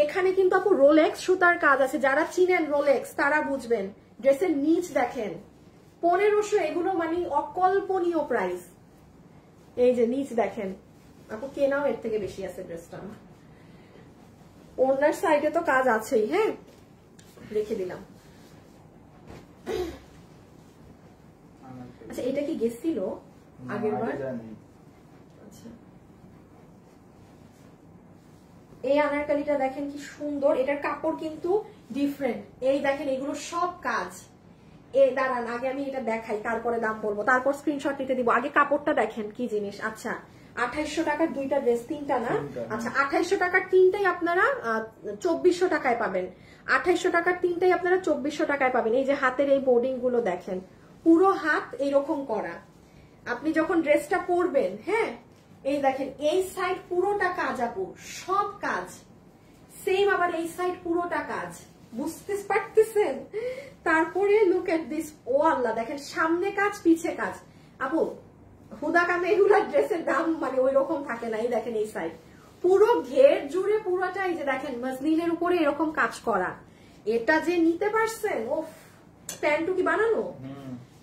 এখানে কিন্তু আপু রোলেক্স সুতার কাজ আছে। যারা চিনেন রোলেক্স তারা বুঝবেন। ড্রেসের নিচ দেখেন 1500, এগুলো মানে অকল্পনীয় প্রাইস। এই যে নিচ দেখেন আপু, কেনাও এর থেকে বেশি আছে ড্রেসটা। ওনার সাইডে তো কাজ আছেই। হ্যাঁ, রেখে দিলাম। আচ্ছা, এটা কি গেছিল আগের বার? আচ্ছা, এই আনারকালিটা দেখেন কি সুন্দর, এটার কাপড় কিন্তু ডিফারেন্ট। এই দেখেন এগুলো সব কাজ, দাঁড়ান আগে আমি এটা দেখাই, তারপরে দাম বলবো, তারপর স্ক্রিনশট নিতে দিব। আগে কাপড়টা দেখেন কি জিনিস। আচ্ছা 2800 টাকার দুইটা ড্রেস, তিনটা না? আচ্ছা 2800 টাকার তিনটাই আপনারা 2400 টাকায় পাবেন। 2800 টাকার তিনটাই আপনারা 2400 টাকায় পাবেন। এই যে হাতের এই বোর্ডিং গুলো দেখেন, পুরো হাত এইরকম করা। আপনি যখন ড্রেসটা পরবেন, হ্যাঁ এই দেখেন এই সাইড পুরোটা কাজ আপু, সব কাজ সেম, আবার এই সাইড পুরোটা কাজ, বুঝতে পারতেছেন? তারপরে লুক এট দিস, ও আল্লাহ দেখেন সামনে কাজ পিছে কাজ। আপু হুদাকামে এগুলার ড্রেসের দাম মানে ওই রকম থাকে না। এই দেখেন এই সাইড পুরো ঘের জুড়ে পুরোটা এই যে দেখেন মসলিনের উপরে এরকম কাজ করা। এটা যে নিতে পারছেন, ও প্যান্টু কি বানানো?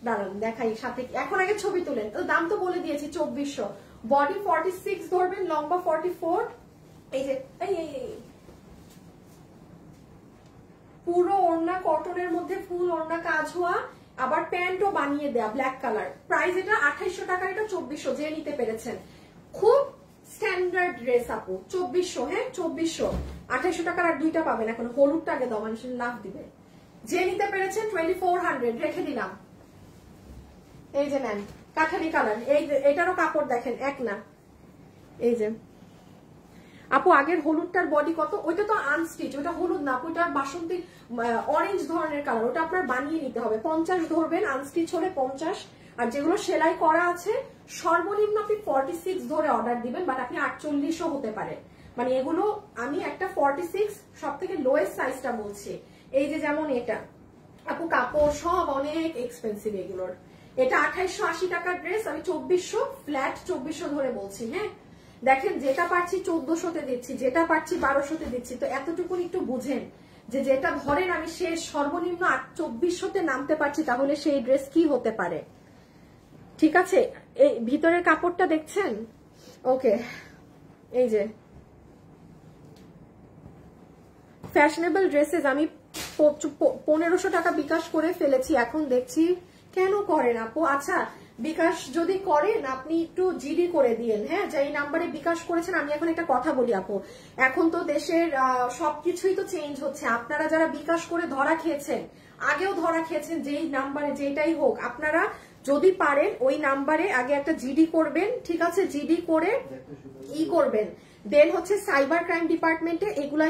দাঁড়ান দেখাই সাথে, এখন আগে ছবি তুলেন। তো দাম তো বলে দিয়েছি 2400, বডি 46 ধরবেন, লম্বা 44। এই যে এই পুরো ওড়না কটনের মধ্যে ফুল ওড়না কাজ হওয়া, আবার প্যান্টও বানিয়ে দেয়া ব্ল্যাক কালার। প্রাইস এটা 2800 টাকা, এটা 2400, যে নিতে পেরেছেন। খুব স্ট্যান্ডার্ড ড্রেস আপু, 2400। হ্যাঁ 2400, 2800 টাকার আর দুইটা পাবেন। এখন হলুদটা আগে দাও, মানুষের লাভ দিবে। যে নিতে পেরেছেন 2400 রেখে দিলাম। এই যে নেন কাঠারি কালার, এই এটারও কাপড় দেখেন এক না। এই যে আপু আগের হলুদটার বডি কত? ওইটা তো আনস্টিচ, ওইটা হলুদ না, ওইটা বাসন্তী অরেঞ্জ ধরনের কালার, ওটা আপনার বানিয়ে নিতে হবে। 50 ধরবেন, আনস্টিচ হলে 50। আর যেগুলো সেলাই করা আছে সর্বনিম্ন আপনি 46 ধরে অর্ডার দিবেন, বাট আপনি 48ও হতে পারে। মানে এগুলো আমি একটা 46 সব থেকে লোয়েস্ট সাইজটা বলছি। এই যে যেমন এটা আপু কাপড় সব অনেক এক্সপেন্সিভ এগুলোর। এটা 2880 টাকার ড্রেস, আমি 2400 ফ্ল্যাট 2400 ধরে বলছি। হ্যাঁ দেখেন যেটা পারছি 1400-তে দিচ্ছি, যেটা পারছি 1200-তে দিচ্ছি। তো এতটুকু একটু বুঝেন যে যেটা ধরেন আমি সে সর্বনিম্ন 2400-তে নামতে পারছি, তাহলে সেই ড্রেস কি হতে পারে? ঠিক আছে, এই ভিতরের কাপড়টা দেখছেন? ওকে এই যে ফ্যাশনেবল ড্রেসেস আমি 1500 টাকা বিকাশ করে ফেলেছি, এখন দেখছি কেন করেন আপু? আচ্ছা বিকাশ যদি করেন আপনি একটু জিডি করে দিয়েন। হ্যাঁ যে এই নাম্বারে বিকাশ করেছেন। আমি এখন একটা কথা বলি আপু, এখন তো দেশের সবকিছুই তো চেঞ্জ হচ্ছে। আপনারা যারা বিকাশ করে ধরা খেয়েছেন, আগেও ধরা খেয়েছেন, যেই নাম্বারে যেটাই হোক, আপনারা যদি পারেন ওই নাম্বারে আগে একটা জিডি করবেন। ঠিক আছে, জিডি করে ই করবেন, দেন হচ্ছে সাইবার ক্রাইম ডিপার্টমেন্টে এগুলা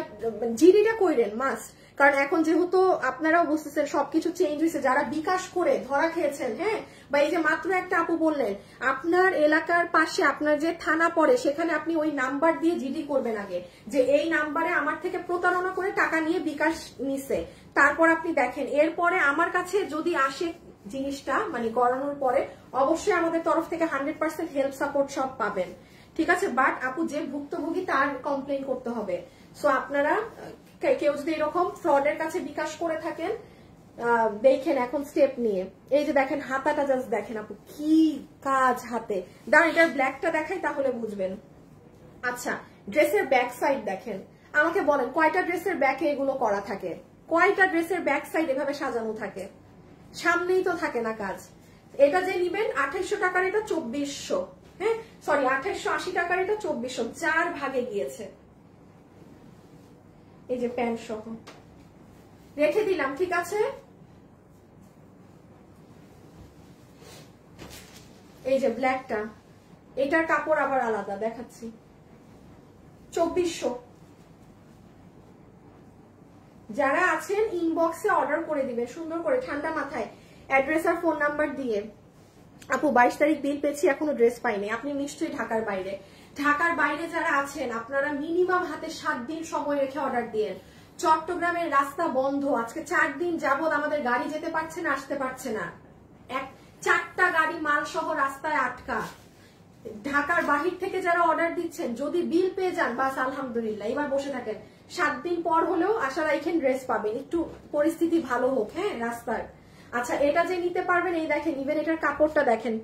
জিডিটা কইরেন মাস্ট। কারণ এখন যেহেতু আপনারাও বুঝতেছেন সবকিছু চেঞ্জ হয়েছে, যারা বিকাশ করে ধরা খেয়েছেন, হ্যাঁ বা এই যে মাত্র একটা আপু বললেন আপনার এলাকার পাশে আপনার যে থানা পড়ে সেখানে আপনি ওই নাম্বার দিয়ে জিডি করবেন আগে, যে এই নাম্বারে আমার থেকে প্রতারণা করে টাকা নিয়ে বিকাশ নিছে। তারপর আপনি দেখেন এরপরে আমার কাছে যদি আসে জিনিসটা মানে করানোর পরে, অবশ্যই আমাদের তরফ থেকে 100% হেল্প সাপোর্ট সব পাবেন। ঠিক আছে, বাট আপু যে ভুক্তভোগী তার কমপ্লেন করতে হবে। সো আপনারা কেউ যদি এরকম ফ্রডের কাছে বিকাশ করে থাকেন, দেখেন এখন স্টেপ নিয়ে। এই যে দেখেন হাতাটা জাস্ট দেখেন আপু, কি কাজ হাতে। দাঁড়ান এটার ব্ল্যাকটা দেখাই তাহলে বুঝবেন। আচ্ছা ড্রেসের ব্যাক সাইড দেখেন, আমাকে বলেন কয়টা ড্রেসের ব্যাকে এগুলো করা থাকে? কয়টা ড্রেসের ব্যাক সাইড এভাবে সাজানো থাকে? সামনেই তো থাকে না কাজ। এটা যে নিবেন 2800 টাকার, এটা 2400। হ্যাঁ সরি 2880 টাকার, এটা 2400, 4 ভাগে গিয়েছে। এই যে প্যান্ট সহ রেখে দিলাম। ঠিক আছে, এই যে ব্ল্যাকটা, এটার কাপড় আবার আলাদা দেখাচ্ছি, 2400। যারা আছেন ইনবক্সে অর্ডার করে দিবেন সুন্দর করে ঠান্ডা মাথায়, অ্যাড্রেস আর ফোন নাম্বার দিয়ে। আপু 22 তারিখ বিল পেয়েছি, এখনো ড্রেস পাইনি। আপনি নিশ্চয়ই ঢাকার বাইরে। ঢাকার বাইরে যারা আছেন আপনারা মিনিমাম হাতে 7 দিন সময় রেখে অর্ডার দিয়ে। চট্টগ্রামের রাস্তা বন্ধ, আজকে 4 দিন যাবত আমাদের গাড়ি যেতে পারছে না, আসতে পারছে না। 4টা গাড়ি মাল সহ রাস্তায় আটকা। ঢাকার বাহির থেকে যারা অর্ডার দিচ্ছেন যদি বিল পেয়ে যান বাস আলহামদুলিল্লাহ, এবার বসে থাকেন। 7 দিন পর হলেও আশা রাখেন ড্রেস পাবেন, একটু পরিস্থিতি ভালো হোক। হ্যাঁ রাস্তার। আচ্ছা এটা যে নিতে পারবেন, এই দেখেন ইভেন এটার কাপড়টা দেখেন,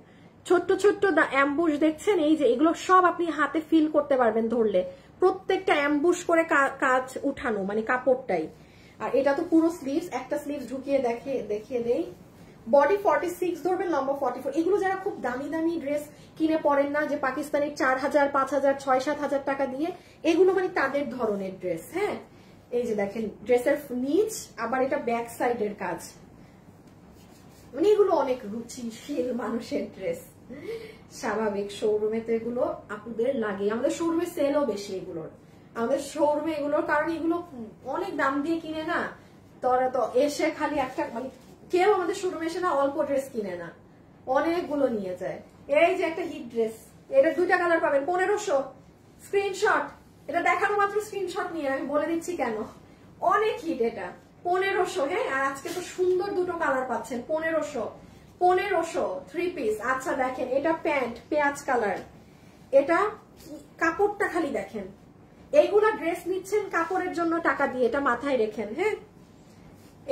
ছোট্ট ছোট্ট অ্যাম্বুশ দেখছেন, এই যে এগুলো সব আপনি হাতে ফিল করতে পারবেন ধরলে, প্রত্যেকটা অ্যাম্বুশ করে কাজ উঠানো মানে কাপড়টাই। আর এটা তো পুরো স্লিভস, একটা স্লিভস ঢুকিয়ে দেখিয়ে দেই। বডি 46 ধরবেন, লম্বা 44। এগুলো যারা খুব দামি দামি ড্রেস কিনে পরেন না, যে পাকিস্তানি 4000 5000 6-7 টাকা দিয়ে, এগুলো মানে তাদের ধরনের ড্রেস। হ্যাঁ এই যে দেখেন ড্রেসের নিচ, আবার এটা ব্যাক সাইডের কাজ। মানে এগুলো অনেক রুচিশীল মানুষের ড্রেস, স্বাভাবিক। শোরুমে তো এগুলো আপুদের লাগে, আমাদের শোরুমে সেলও বেশি এগুলোর, আমাদের শোরুমে এগুলোর, কারণ এগুলো অনেক দাম দিয়ে কিনে না, তোরা তো এসে খালি একটা, মানে কেউ আমাদের শোরুমে এসে না অল্প ড্রেস কিনে না, অনেকগুলো নিয়ে যায়। এই যে একটা হিট ড্রেস, এটা 2টা কালার পাবেন, 1500। স্ক্রিনশট, এটা দেখানো মাত্র স্ক্রিনশট নিয়ে আমি বলে দিচ্ছি কেন, অনেক হিট এটা। 1500, হ্যাঁ। আর আজকে তো সুন্দর 2টো কালার পাচ্ছেন, 1500 3 পিস। আচ্ছা দেখেন, এটা প্যান্ট পেঁয়াজ কালার, এটা কাপড়টা খালি দেখেন, এইগুলা ড্রেস নিচ্ছেন কাপড়ের জন্য টাকা দিয়ে, এটা মাথায় রেখেন, হ্যাঁ।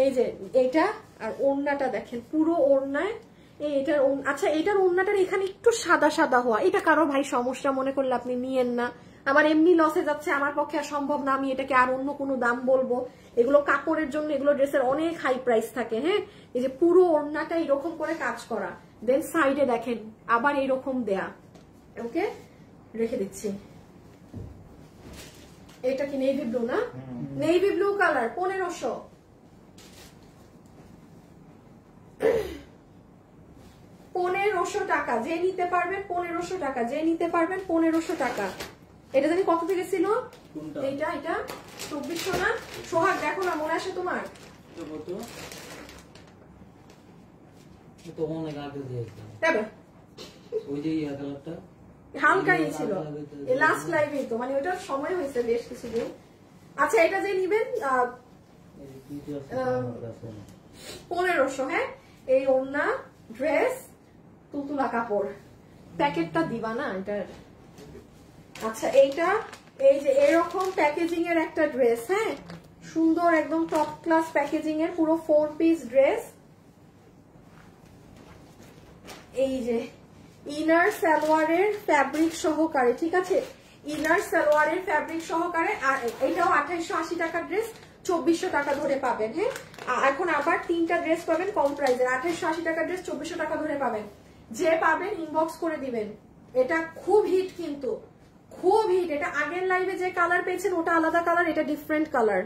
এই যে এইটা, আর ওড়নাটা দেখেন পুরো ওড়নায় এইটার। আচ্ছা এটার ওড়নাটার এখানে একটু সাদা সাদা হওয়া, এটা কারো ভাই সমস্যা মনে করলে আপনি নিয়েন না, আমার এমনি লসে যাচ্ছে, আমার পক্ষে আর সম্ভব না আমি এটাকে আর অন্য কোনো দাম বলবো। এগুলো কাপড়ের জন্য, এগুলো ড্রেসের অনেক হাই প্রাইস থাকে, হ্যাঁ। এই যে পুরো ওড়নাটা এরকম করে কাজ করা, দেন সাইডে দেখেন আবার এরকম দেয়া, ওকে রেখে দিচ্ছি। এটা কি নেভি ব্লু না? Navy blue colour, 1500। 1500 টাকা যে নিতে পারবেন, 1500 টাকা যে নিতে পারবেন, 1500 টাকা। এটা জানি কত থেকে ছিল, এটা 2400 না? সোহাগ দেখো না, মনে আসে তোমার? হালকাই ছিল লাস্ট লাইভে তো, মানে ওটার সময় হয়েছে বেশ কিছুদিন। আচ্ছা এটা যে নিবেন 1500, হ্যাঁ। এই ওড়না, ড্রেস, তুলতুলা কাপড়, প্যাকেটটা দিবা না এটার? আচ্ছা এইটা, এই যে এরকম প্যাকেজিং এর একটা ড্রেস, হ্যাঁ, সুন্দর একদম টপ ক্লাস প্যাকেজিং এর পুরো 4 পিস ড্রেস। এই যে ইনার সালোয়ারের ফ্যাব্রিক সহকারে, ঠিক আছে, ইনার সালোয়ারের ফ্যাব্রিক সহকারে। আর এটাও 2880 টাকার ড্রেস, 2400 টাকা ধরে পাবেন, হ্যাঁ। এখন আবার 3টা ড্রেস পাবেন কম প্রাইসের, 2880 টাকার ড্রেস 2400 টাকা ধরে পাবেন। যে পাবেন ইনবক্স করে দিবেন। এটা খুব হিট, কিন্তু খুব হিট। এটা আগের লাইভে যে কালার পেয়েছেন ওটা আলাদা কালার, এটা ডিফারেন্ট কালার।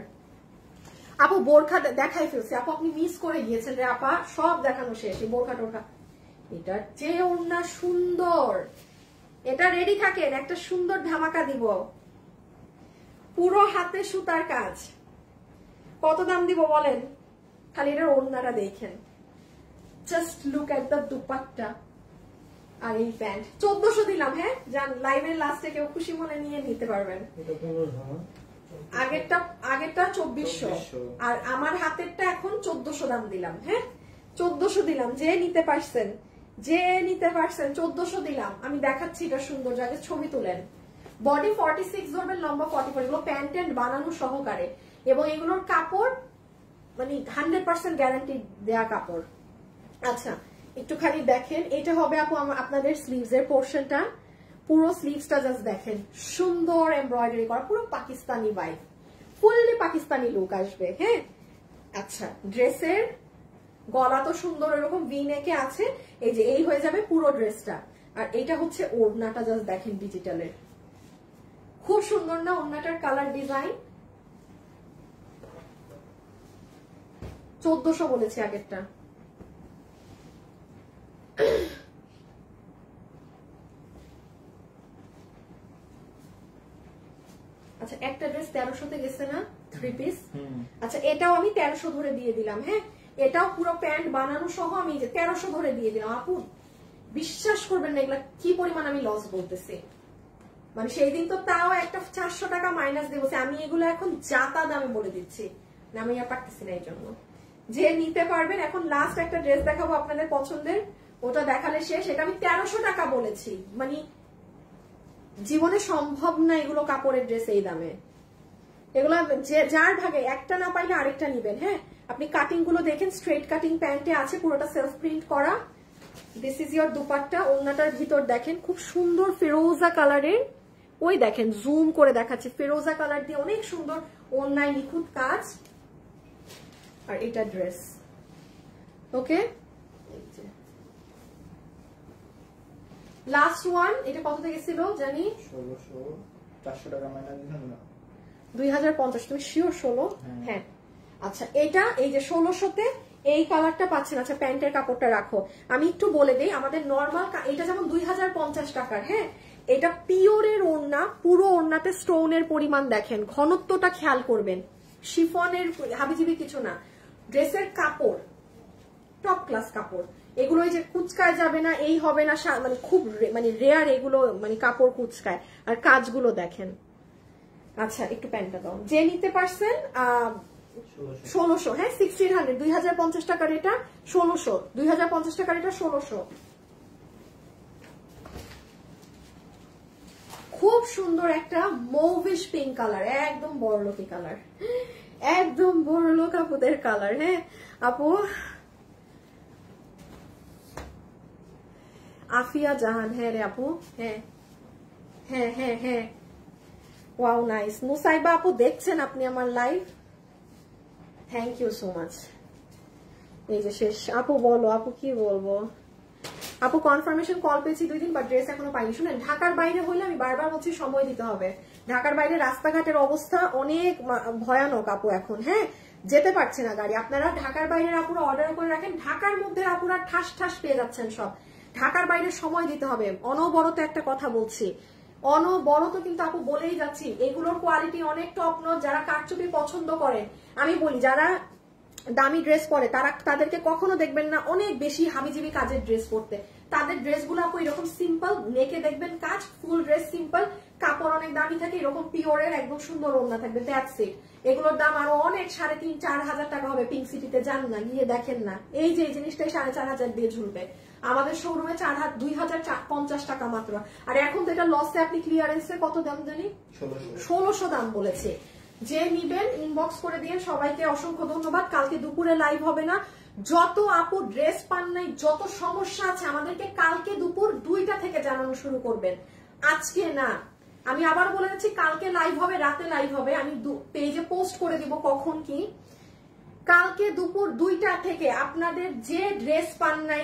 আপু বোরখা দেখাই ফেলছি আপু, আপনি মিস করে গিয়েছেন রে আপা, সব দেখানো শেষ। বোরখা টোরখা, এটা যে ওড়না সুন্দর, এটা রেডি থাকেন, একটা সুন্দর ধামাকা দিব। পুরো হাতে সুতার কাজ, কত দাম দিব বলেন? খালি এটার ওড়নাটা দেখেন, just look at the dupatta আর এই প্যান্ট। 1400 দিলাম, হ্যাঁ। যান লাইভের লাস্টে কেউ খুশি মনে নিয়ে নিতে পারবেন। আগেরটা 2400 আর আমার হাতেরটা এখন 1400 দাম দিলাম, হ্যাঁ। 1400 দিলাম, যে নিতে পারছেন 1400 দিলাম। আমি দেখাচ্ছি এটা সুন্দর, আগে ছবি তুলেন। বডি 46 ধরবেন, লম্বা 44, এগুলো প্যান্ট এন্ড বানানো সহকারে, এবং এগুলোর কাপড় মানে 100% গ্যারান্টি দেয়া কাপড়। আচ্ছা একটুখানি দেখেন, এটা হবে আপু আপনাদের স্লিভস এর পোর্শনটা, পুরো স্লিভসটা জাস্ট দেখেন, সুন্দর এমব্রয়ডারি করা, পুরো Pakistani vibe, fully Pakistani look আসবে, হ্যাঁ। আচ্ছা ড্রেসের গলা তো সুন্দর এরকম ভি নেকে আছে, এই যে এই হয়ে যাবে পুরো ড্রেসটা। আর এটা হচ্ছে ওড়নাটা, জাস্ট দেখেন ডিজিটালের, খুব সুন্দর না ওড়নাটার কালার ডিজাইন। 1400 বলেছি আগেরটা। আচ্ছা একটা ড্রেস 1300 গেছে না, 3 পিস। আচ্ছা এটাও আমি 1300 ধরে দিয়ে দিলাম, হ্যাঁ। এটাও পুরো প্যান্ট বানানো সহ আমি 1300 ধরে দিয়ে দিলাম। আপু বিশ্বাস করবেন না এগুলা কি পরিমাণ আমি লস বলতেছি, মানে সেই দিন তো তাও একটা 400 টাকা মাইনাস দেবো, আমি এগুলো এখন যাতা দামে বলে দিচ্ছি না, আমি আর পারতেছি না। এই জন্য যে নিতে পারবেন, এখন লাস্ট একটা ড্রেস দেখাবো আপনাদের পছন্দের, ওটা দেখালে শেষ। এটা আমি 1300 টাকা বলেছি, মানে জীবনে সম্ভব না এগুলো কাপড়ের ড্রেস এই দামে। এগুলো যার ভাগে একটা না পাইলে আরেকটা নিবেন, হ্যাঁ। আপনি কাটিং গুলো দেখেন, স্ট্রেট কাটিং প্যান্টে আছে, পুরোটা সেলফ প্রিন্ট করা। This is your dupatta. ওড়নাটার ভিতর দেখেন খুব সুন্দর ফিরোজা কালারের, ওই দেখেন জুম করে দেখাচ্ছি, ফিরোজা কালার দিয়ে অনেক সুন্দর ওড়নায় নিখুঁত কাজ। আর এটা ড্রেস, ওকে। লাস্ট ওয়ান, এটা কত থেকে ছিল জানি? 1600, 400 টাকা মাইনাস দিলাম না, 2050। তুমি শিওর 16? হ্যাঁ। আচ্ছা এটা এই যে 1600 তে এই কালারটা পাচ্ছেন। আচ্ছা প্যান্টের কাপড়টা রাখো, আমি একটু বলে দেই আমাদের নর্মাল, এটা যেমন 2050 টাকার, হ্যাঁ এটা পিওরের ওড়না, পুরো ওড়নাতে স্টোনের পরিমাণ দেখেন, ঘনত্বটা খেয়াল করবেন, শিফনের হাবিজিবি কিছু না, ড্রেসের কাপড় টপ ক্লাস কাপড়, এগুলো যে কুচকায় যাবে না, এই হবে না, মানে খুব মানে রেয়ার এগুলো, মানে কাপড় কুচকায়, আর কাজগুলো দেখেন। আচ্ছা একটু প্যান্টটা দাও, যে নিতে পারছেন 1600, হ্যাঁ 1600, 2050 টাকার এটা 1600, 2050 টাকার এটা 1600। খুব সুন্দর একটা মৌভিশ পিঙ্ক কালার, একদম বড়লোকি কালার, একদম বড়লোক আপুদের কালার। হ্যাঁ আপু আফিয়া জাহান, হ্যাঁ রে আপু, হ্যাঁ হ্যাঁ হ্যাঁ হ্যাঁ, ওয়াও নাইস। মুসাইবা আপু দেখছেন আপনি আমার live, thank you so much. এই যে শেষ, আপু বলো, আপু কি বলবো, আপু কনফার্মেশন কল পেয়েছি 2 দিন, বাট ড্রেস এখনো পাইনি। শুনেন ঢাকার বাইরে হইলে আমি বারবার বলছি সময় দিতে হবে, ঢাকার বাইরে রাস্তাঘাটের অবস্থা অনেক ভয়ানক আপু এখন, হ্যাঁ যেতে পারছে না গাড়ি। আপনারা ঢাকার বাইরের আপুরা অর্ডার করে রাখেন, ঢাকার মধ্যে আপুরা ঠাস ঠাস পেয়ে যাচ্ছেন সব, ঢাকার বাইরে সময় দিতে হবে। অনবরত একটা কথা বলছি, অনবরত কিন্তু আপু বলেই যাচ্ছি, এগুলোর কোয়ালিটি অনেক টপ নচ। যারা কারচুপি পছন্দ করেন, আমি বলি যারা দামি ড্রেস পরে তাদেরকে কখনো দেখবেন না অনেক বেশি হাবিজিবি কাজের ড্রেস পরতে, তাদের ড্রেসগুলো আপু এরকম সিম্পল, নেকে দেখবেন কাজ, ফুল ড্রেস সিম্পল, কাপড় অনেক দামি থাকে, এরকম পিওরের একদম সুন্দর ওড়না থাকবে, দ্যাটস ইট। এগুলোর দাম আরো অনেক 3,500-4,000 টাকা হবে। পিঙ্ক সিটিতে যান না, গিয়ে দেখেন না, এই যে এই জিনিসটাই 4,500 দিয়ে ঝুলবে, আমাদের শোরুমে 2,050 টাকা মাত্র। আর এখন তো এটা লসে, আপনি ক্লিয়ারেন্সে কত দাম জানি 1600 দাম বলেছে। যে নিবেন ইনবক্স করে দিয়ে, সবাইকে অসংখ্য ধন্যবাদ। কালকে দুপুরে লাইভ হবে না, যত আপু ড্রেস পান নাই, যত সমস্যা আছে আমাদেরকে কালকে দুপুর 2টা থেকে জানানো শুরু করবেন, আজকে না। আমি আবার বলে দিচ্ছি, কালকে লাইভ হবে, রাতে লাইভ হবে, আমি পেজে পোস্ট করে দিব কখন কি। কালকে দুপুর 2টা থেকে আপনাদের যে ড্রেস পান নাই,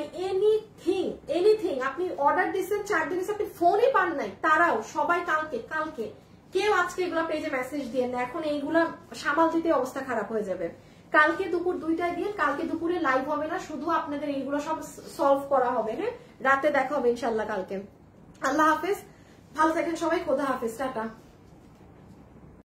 এনিথিং আপনি অর্ডার দিচ্ছেন 4 দিন, আপনি ফোনই পান নাই, তারাও সবাই কালকে কেউ আজকে এগুলা পেজে মেসেজ দিয়ে না, এখন এইগুলা সামাল দিতে অবস্থা খারাপ হয়ে যাবে। কালকে দুপুর 2টায় দিয়ে, কালকে দুপুরে লাইভ হবে না, শুধু আপনাদের এইগুলো সব সলভ করা হবে। হ্যাঁ রাতে দেখা হবে ইনশাল্লাহ কালকে। আল্লাহ হাফেজ, ভালো থাকেন সবাই, খোদা হাফেজ, টাটা।